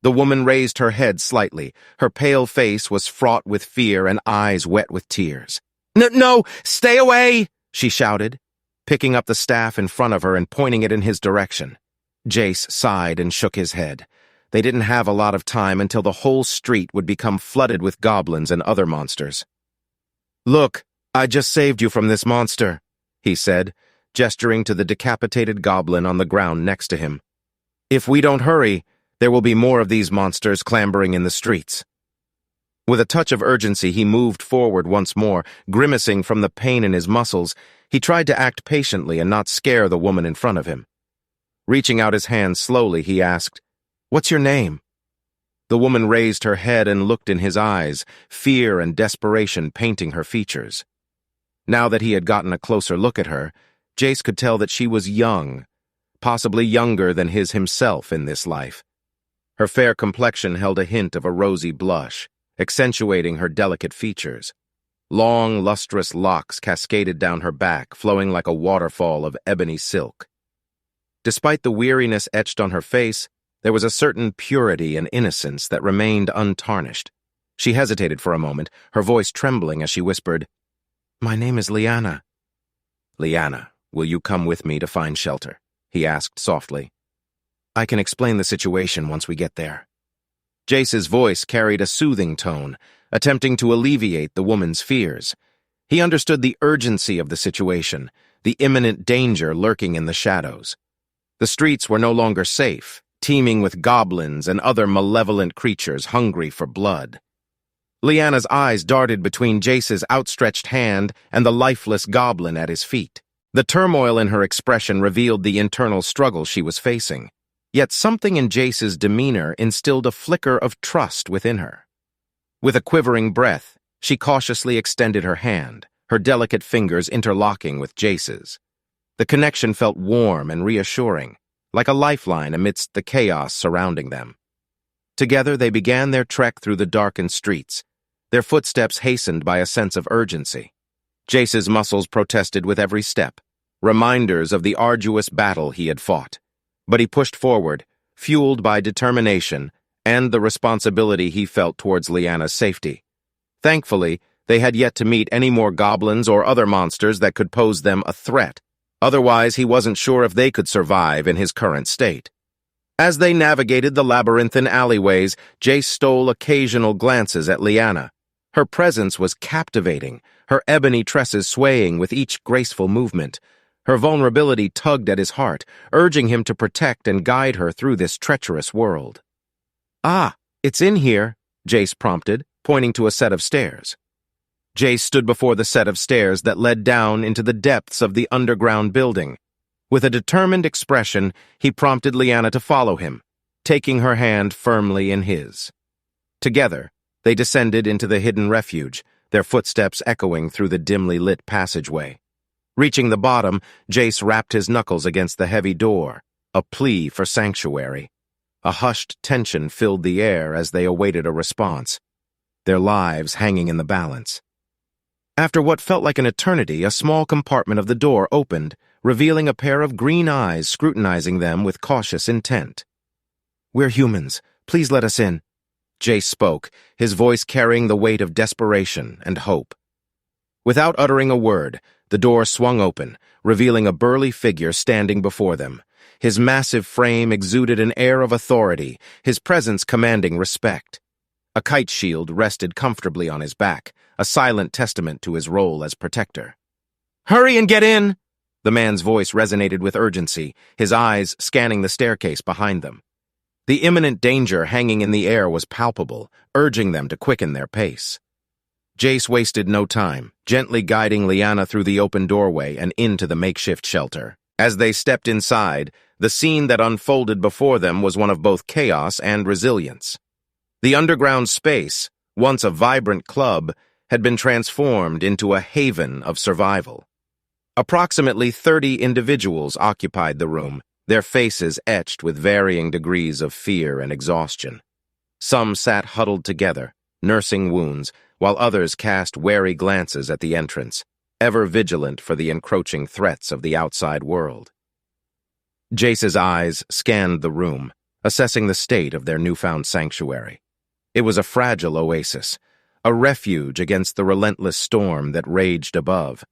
The woman raised her head slightly. Her pale face was fraught with fear and eyes wet with tears. No, stay away," she shouted, picking up the staff in front of her and pointing it in his direction. Jace sighed and shook his head. They didn't have a lot of time until the whole street would become flooded with goblins and other monsters. "Look, I just saved you from this monster," he said, gesturing to the decapitated goblin on the ground next to him. "If we don't hurry, there will be more of these monsters clambering in the streets." With a touch of urgency, he moved forward once more, grimacing from the pain in his muscles. He tried to act patiently and not scare the woman in front of him. Reaching out his hand slowly, he asked, "What's your name?" The woman raised her head and looked in his eyes, fear and desperation painting her features. Now that he had gotten a closer look at her, Jace could tell that she was young, possibly younger than his himself in this life. Her fair complexion held a hint of a rosy blush, accentuating her delicate features. Long, lustrous locks cascaded down her back, flowing like a waterfall of ebony silk. Despite the weariness etched on her face, There was a certain purity and innocence that remained untarnished. She hesitated for a moment, her voice trembling as she whispered, "My name is Liana." "Liana, will you come with me to find shelter?" he asked softly. "I can explain the situation once we get there." Jace's voice carried a soothing tone, attempting to alleviate the woman's fears. He understood the urgency of the situation, the imminent danger lurking in the shadows. The streets were no longer safe, teeming with goblins and other malevolent creatures hungry for blood. Liana's eyes darted between Jace's outstretched hand and the lifeless goblin at his feet. The turmoil in her expression revealed the internal struggle she was facing, yet something in Jace's demeanor instilled a flicker of trust within her. With a quivering breath, she cautiously extended her hand, her delicate fingers interlocking with Jace's. The connection felt warm and reassuring, like a lifeline amidst the chaos surrounding them. Together they began their trek through the darkened streets, their footsteps hastened by a sense of urgency. Jace's muscles protested with every step, reminders of the arduous battle he had fought. But he pushed forward, fueled by determination and the responsibility he felt towards Liana's safety. Thankfully, they had yet to meet any more goblins or other monsters that could pose them a threat. Otherwise, he wasn't sure if they could survive in his current state. As they navigated the labyrinthine alleyways, Jace stole occasional glances at Liana. Her presence was captivating, her ebony tresses swaying with each graceful movement. Her vulnerability tugged at his heart, urging him to protect and guide her through this treacherous world. "Ah, it's in here," Jace prompted, pointing to a set of stairs. Jace stood before the set of stairs that led down into the depths of the underground building. With a determined expression, he prompted Liana to follow him, taking her hand firmly in his. Together, they descended into the hidden refuge, their footsteps echoing through the dimly lit passageway. Reaching the bottom, Jace rapped his knuckles against the heavy door, a plea for sanctuary. A hushed tension filled the air as they awaited a response, their lives hanging in the balance. After what felt like an eternity, a small compartment of the door opened, revealing a pair of green eyes scrutinizing them with cautious intent. "We're humans. Please let us in," Jace spoke, his voice carrying the weight of desperation and hope. Without uttering a word, the door swung open, revealing a burly figure standing before them. His massive frame exuded an air of authority, his presence commanding respect. A kite shield rested comfortably on his back, a silent testament to his role as protector. "Hurry and get in!" The man's voice resonated with urgency, his eyes scanning the staircase behind them. The imminent danger hanging in the air was palpable, urging them to quicken their pace. Jace wasted no time, gently guiding Liana through the open doorway and into the makeshift shelter. As they stepped inside, the scene that unfolded before them was one of both chaos and resilience. The underground space, once a vibrant club, had been transformed into a haven of survival. Approximately 30 individuals occupied the room, their faces etched with varying degrees of fear and exhaustion. Some sat huddled together, nursing wounds, while others cast wary glances at the entrance, ever vigilant for the encroaching threats of the outside world. Jace's eyes scanned the room, assessing the state of their newfound sanctuary. It was a fragile oasis, a refuge against the relentless storm that raged above.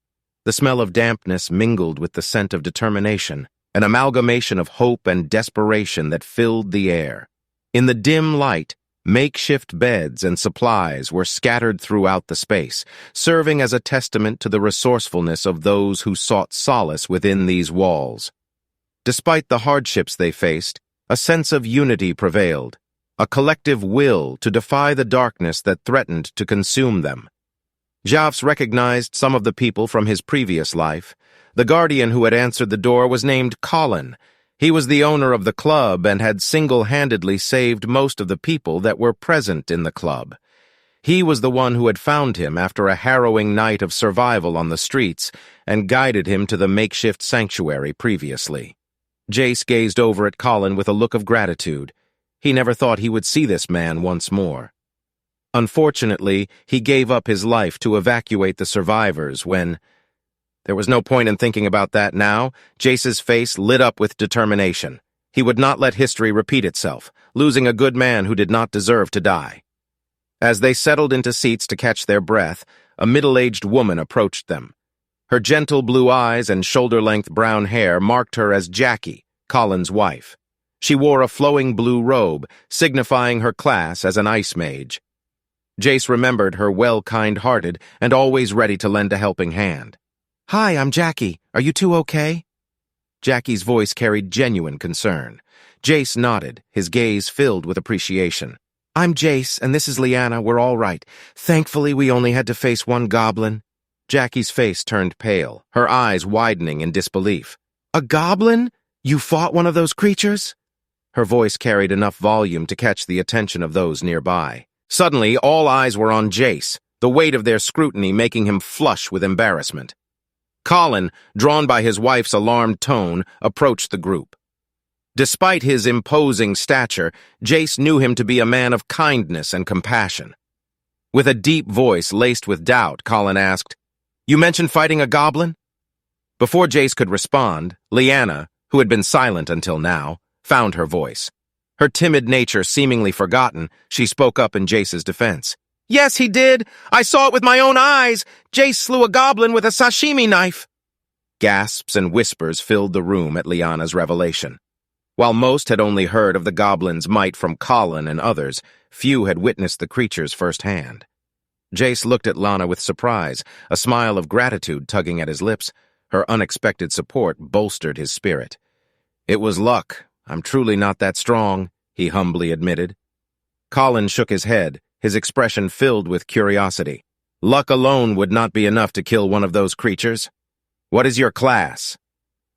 The smell of dampness mingled with the scent of determination, an amalgamation of hope and desperation that filled the air. In the dim light, makeshift beds and supplies were scattered throughout the space, serving as a testament to the resourcefulness of those who sought solace within these walls. Despite the hardships they faced, a sense of unity prevailed, a collective will to defy the darkness that threatened to consume them. Jafs recognized some of the people from his previous life. The guardian who had answered the door was named Colin. He was the owner of the club and had single-handedly saved most of the people that were present in the club. He was the one who had found him after a harrowing night of survival on the streets and guided him to the makeshift sanctuary previously. Jace gazed over at Colin with a look of gratitude. He never thought he would see this man once more. Unfortunately, he gave up his life to evacuate the survivors when... There was no point in thinking about that now. Jace's face lit up with determination. He would not let history repeat itself, losing a good man who did not deserve to die. As they settled into seats to catch their breath, a middle-aged woman approached them. Her gentle blue eyes and shoulder-length brown hair marked her as Jackie, Colin's wife. She wore a flowing blue robe, signifying her class as an ice mage. Jace remembered her well kind-hearted and always ready to lend a helping hand. "Hi, I'm Jackie. Are you two okay?" Jackie's voice carried genuine concern. Jace nodded, his gaze filled with appreciation. "I'm Jace, and this is Liana. We're all right. Thankfully, we only had to face one goblin." Jackie's face turned pale, her eyes widening in disbelief. "A goblin? You fought one of those creatures?" Her voice carried enough volume to catch the attention of those nearby. Suddenly, all eyes were on Jace, the weight of their scrutiny making him flush with embarrassment. Colin, drawn by his wife's alarmed tone, approached the group. Despite his imposing stature, Jace knew him to be a man of kindness and compassion. With a deep voice laced with doubt, Colin asked, "You mentioned fighting a goblin?" Before Jace could respond, Liana, who had been silent until now, found her voice. Her timid nature seemingly forgotten, she spoke up in Jace's defense. "Yes, he did. I saw it with my own eyes. Jace slew a goblin with a sashimi knife." Gasps and whispers filled the room at Liana's revelation. While most had only heard of the goblin's might from Colin and others, few had witnessed the creatures firsthand. Jace looked at Lana with surprise, a smile of gratitude tugging at his lips. Her unexpected support bolstered his spirit. "It was luck. I'm truly not that strong," he humbly admitted. Colin shook his head, his expression filled with curiosity. "Luck alone would not be enough to kill one of those creatures. What is your class?"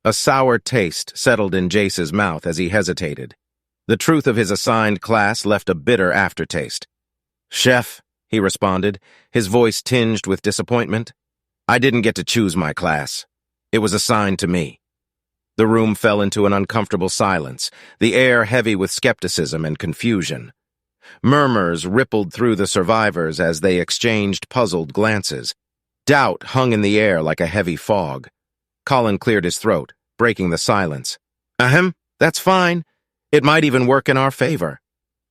A sour taste settled in Jace's mouth as he hesitated. The truth of his assigned class left a bitter aftertaste. "Chef," he responded, his voice tinged with disappointment. "I didn't get to choose my class. It was assigned to me." The room fell into an uncomfortable silence, the air heavy with skepticism and confusion. Murmurs rippled through the survivors as they exchanged puzzled glances. Doubt hung in the air like a heavy fog. Colin cleared his throat, breaking the silence. "Ahem, that's fine. It might even work in our favor.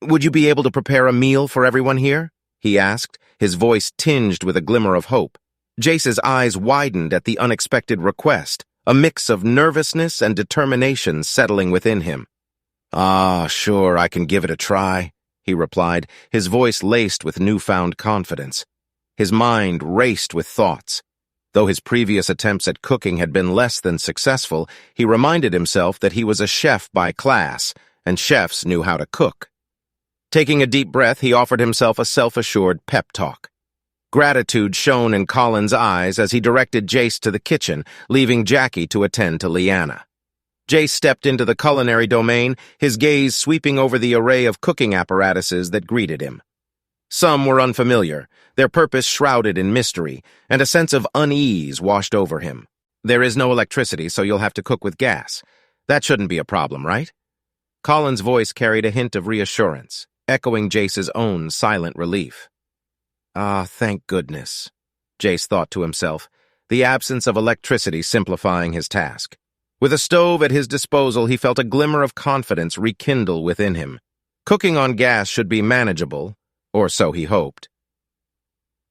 Would you be able to prepare a meal for everyone here?" he asked, his voice tinged with a glimmer of hope. Jace's eyes widened at the unexpected request, a mix of nervousness and determination settling within him. "Ah, sure, I can give it a try," he replied, his voice laced with newfound confidence. His mind raced with thoughts. Though his previous attempts at cooking had been less than successful, he reminded himself that he was a chef by class, and chefs knew how to cook. Taking a deep breath, he offered himself a self-assured pep talk. Gratitude shone in Colin's eyes as he directed Jace to the kitchen, leaving Jackie to attend to Liana. Jace stepped into the culinary domain, his gaze sweeping over the array of cooking apparatuses that greeted him. Some were unfamiliar, their purpose shrouded in mystery, and a sense of unease washed over him. "There is no electricity, so you'll have to cook with gas. That shouldn't be a problem, right?" Colin's voice carried a hint of reassurance, echoing Jace's own silent relief. "Ah, thank goodness," Jace thought to himself, the absence of electricity simplifying his task. With a stove at his disposal, he felt a glimmer of confidence rekindle within him. Cooking on gas should be manageable, or so he hoped.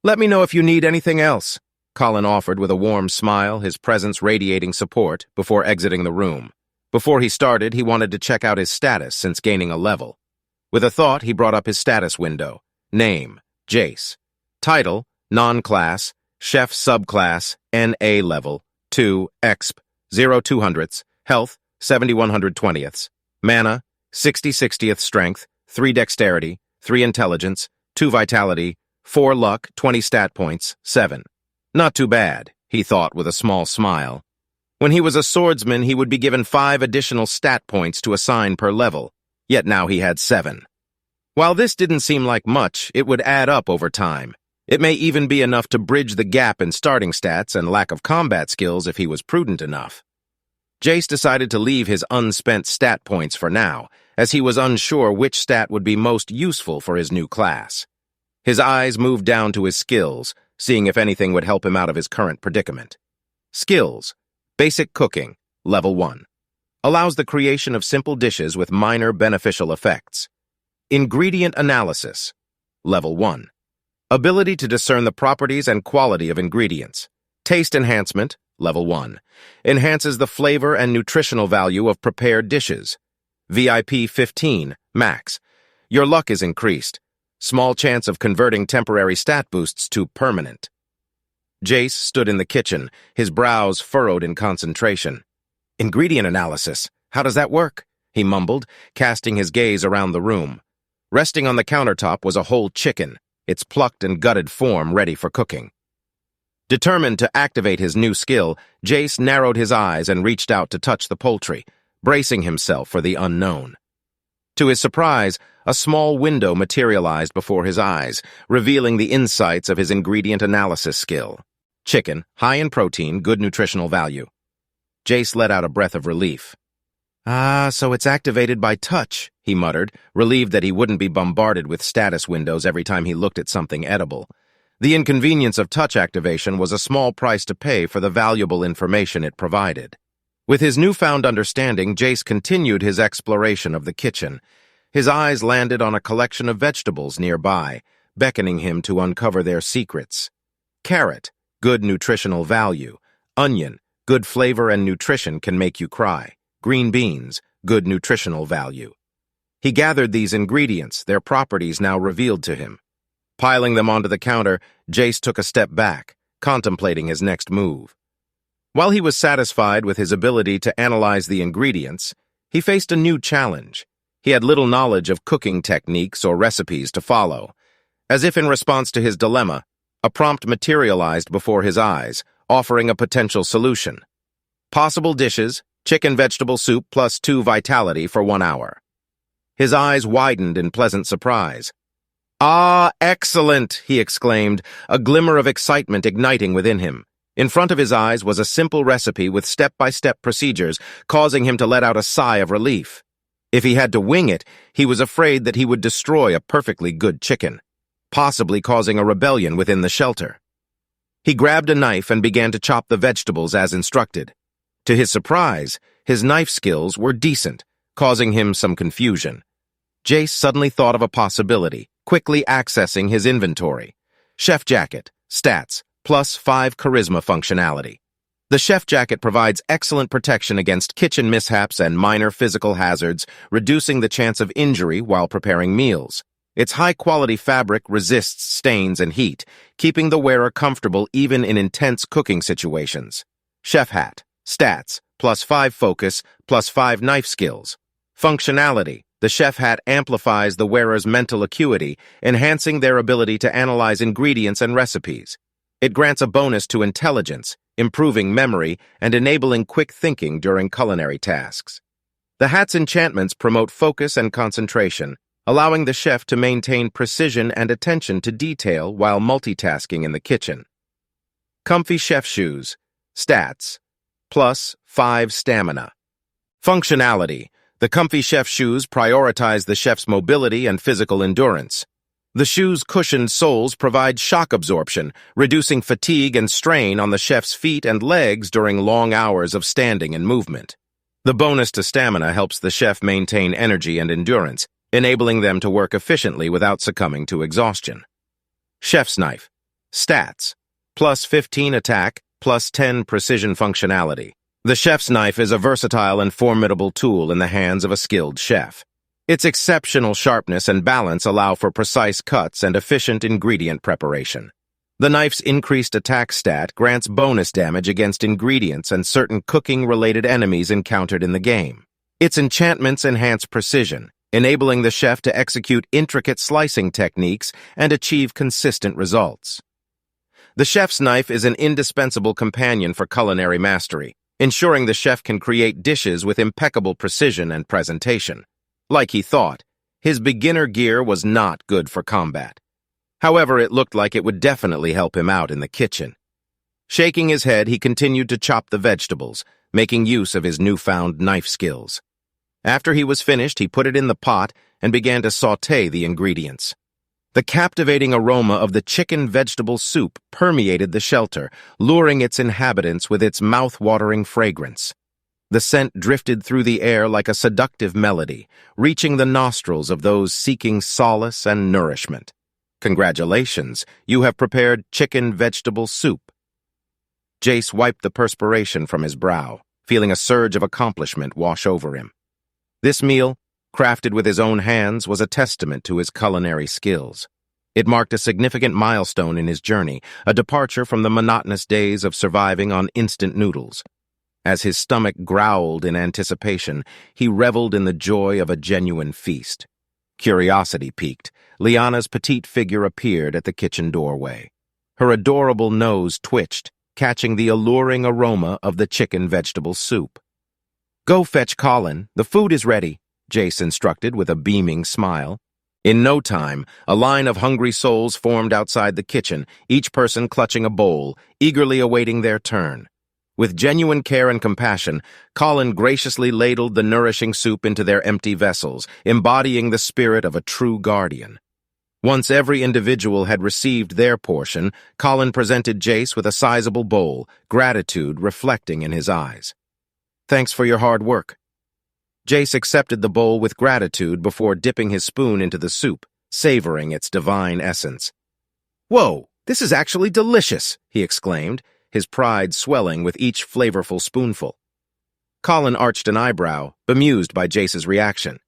"Let me know if you need anything else," Colin offered with a warm smile, his presence radiating support, before exiting the room. Before he started, he wanted to check out his status since gaining a level. With a thought, he brought up his status window. Name, Jace. Title, non-class, chef subclass, NA level, 2, exp, 0/200ths, health, 71/20ths, mana, 60/60th strength, 3 dexterity, 3 intelligence, 2 vitality, 4 luck, 20 stat points, 7. Not too bad, he thought with a small smile. When he was a swordsman, he would be given 5 additional stat points to assign per level, yet now he had 7. While this didn't seem like much, it would add up over time. It may even be enough to bridge the gap in starting stats and lack of combat skills if he was prudent enough. Jace decided to leave his unspent stat points for now, as he was unsure which stat would be most useful for his new class. His eyes moved down to his skills, seeing if anything would help him out of his current predicament. Skills. Basic cooking, level 1. allows the creation of simple dishes with minor beneficial effects. Ingredient Analysis. Level 1. Ability to discern the properties and quality of ingredients. Taste Enhancement. Level 1. Enhances the flavor and nutritional value of prepared dishes. VIP 15, Max. Your luck is increased. Small chance of converting temporary stat boosts to permanent. Jace stood in the kitchen, his brows furrowed in concentration. Ingredient analysis. How does that work? He mumbled, casting his gaze around the room. Resting on the countertop was a whole chicken, its plucked and gutted form ready for cooking. Determined to activate his new skill, Jace narrowed his eyes and reached out to touch the poultry, bracing himself for the unknown. To his surprise, a small window materialized before his eyes, revealing the insights of his ingredient analysis skill. Chicken, high in protein, good nutritional value. Jace let out a breath of relief. Ah, so it's activated by touch, he muttered, relieved that he wouldn't be bombarded with status windows every time he looked at something edible. The inconvenience of touch activation was a small price to pay for the valuable information it provided. With his newfound understanding, Jace continued his exploration of the kitchen. His eyes landed on a collection of vegetables nearby, beckoning him to uncover their secrets. Carrot, good nutritional value. Onion, good flavor and nutrition can make you cry. Green beans, good nutritional value. He gathered these ingredients, their properties now revealed to him. Piling them onto the counter, Jace took a step back, contemplating his next move. While he was satisfied with his ability to analyze the ingredients, he faced a new challenge. He had little knowledge of cooking techniques or recipes to follow. As if in response to his dilemma, a prompt materialized before his eyes, offering a potential solution. Possible dishes, chicken vegetable soup plus 2 vitality for 1 hour. His eyes widened in pleasant surprise. Ah, excellent, he exclaimed, a glimmer of excitement igniting within him. In front of his eyes was a simple recipe with step-by-step procedures, causing him to let out a sigh of relief. If he had to wing it, he was afraid that he would destroy a perfectly good chicken, possibly causing a rebellion within the shelter. He grabbed a knife and began to chop the vegetables as instructed. To his surprise, his knife skills were decent, causing him some confusion. Jace suddenly thought of a possibility, quickly accessing his inventory. Chef Jacket, stats, plus 5 charisma functionality. The Chef Jacket provides excellent protection against kitchen mishaps and minor physical hazards, reducing the chance of injury while preparing meals. Its high-quality fabric resists stains and heat, keeping the wearer comfortable even in intense cooking situations. Chef Hat, stats, plus 5 focus, plus 5 knife skills. Functionality. The Chef Hat amplifies the wearer's mental acuity, enhancing their ability to analyze ingredients and recipes. It grants a bonus to intelligence, improving memory and enabling quick thinking during culinary tasks. The hat's enchantments promote focus and concentration, allowing the chef to maintain precision and attention to detail while multitasking in the kitchen. Comfy Chef Shoes. Stats. Plus 5 stamina. Functionality. The Comfy Chef Shoes prioritize the chef's mobility and physical endurance. The shoes' cushioned soles provide shock absorption, reducing fatigue and strain on the chef's feet and legs during long hours of standing and movement. The bonus to stamina helps the chef maintain energy and endurance, enabling them to work efficiently without succumbing to exhaustion. Chef's Knife. Stats. Plus 15 attack, plus 10 precision functionality. The chef's knife is a versatile and formidable tool in the hands of a skilled chef. Its exceptional sharpness and balance allow for precise cuts and efficient ingredient preparation. The knife's increased attack stat grants bonus damage against ingredients and certain cooking-related enemies encountered in the game. Its enchantments enhance precision, enabling the chef to execute intricate slicing techniques and achieve consistent results. The chef's knife is an indispensable companion for culinary mastery, ensuring the chef can create dishes with impeccable precision and presentation. Like he thought, his beginner gear was not good for combat. However, it looked like it would definitely help him out in the kitchen. Shaking his head, he continued to chop the vegetables, making use of his newfound knife skills. After he was finished, he put it in the pot and began to sauté the ingredients. The captivating aroma of the chicken vegetable soup permeated the shelter, luring its inhabitants with its mouth-watering fragrance. The scent drifted through the air like a seductive melody, reaching the nostrils of those seeking solace and nourishment. Congratulations, you have prepared chicken vegetable soup. Jace wiped the perspiration from his brow, feeling a surge of accomplishment wash over him. This meal, crafted with his own hands, was a testament to his culinary skills. It marked a significant milestone in his journey, a departure from the monotonous days of surviving on instant noodles. As his stomach growled in anticipation, he reveled in the joy of a genuine feast. Curiosity piqued. Liana's petite figure appeared at the kitchen doorway. Her adorable nose twitched, catching the alluring aroma of the chicken vegetable soup. "Go fetch Colin. The food is ready," Jace instructed with a beaming smile. In no time, a line of hungry souls formed outside the kitchen, each person clutching a bowl, eagerly awaiting their turn. With genuine care and compassion, Colin graciously ladled the nourishing soup into their empty vessels, embodying the spirit of a true guardian. Once every individual had received their portion, Colin presented Jace with a sizable bowl, gratitude reflecting in his eyes. "Thanks for your hard work." Jace accepted the bowl with gratitude before dipping his spoon into the soup, savoring its divine essence. "Whoa, this is actually delicious," he exclaimed, his pride swelling with each flavorful spoonful. Colin arched an eyebrow, bemused by Jace's reaction.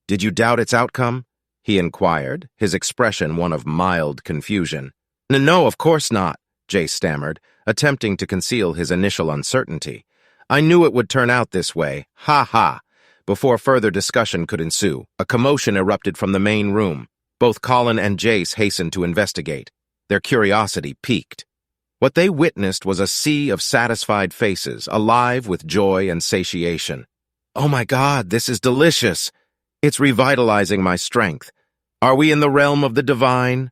"Did you doubt its outcome?" he inquired, his expression one of mild confusion. No, of course not," Jace stammered, attempting to conceal his initial uncertainty. "I knew it would turn out this way. Ha ha." Before further discussion could ensue, a commotion erupted from the main room. Both Colin and Jace hastened to investigate. Their curiosity piqued. What they witnessed was a sea of satisfied faces, alive with joy and satiation. "Oh my God, this is delicious. It's revitalizing my strength. Are we in the realm of the divine?"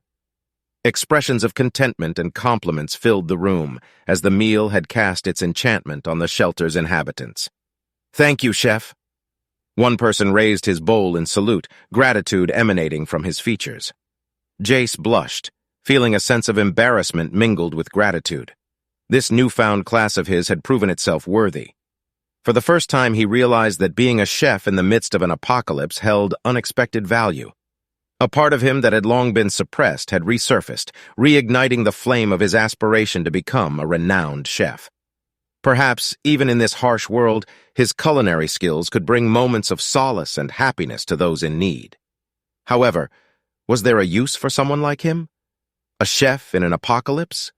Expressions of contentment and compliments filled the room, as the meal had cast its enchantment on the shelter's inhabitants. "Thank you, chef." One person raised his bowl in salute, gratitude emanating from his features. Jace blushed, feeling a sense of embarrassment mingled with gratitude. This newfound class of his had proven itself worthy. For the first time, he realized that being a chef in the midst of an apocalypse held unexpected value. A part of him that had long been suppressed had resurfaced, reigniting the flame of his aspiration to become a renowned chef. Perhaps, even in this harsh world, his culinary skills could bring moments of solace and happiness to those in need. However, was there a use for someone like him? A chef in an apocalypse?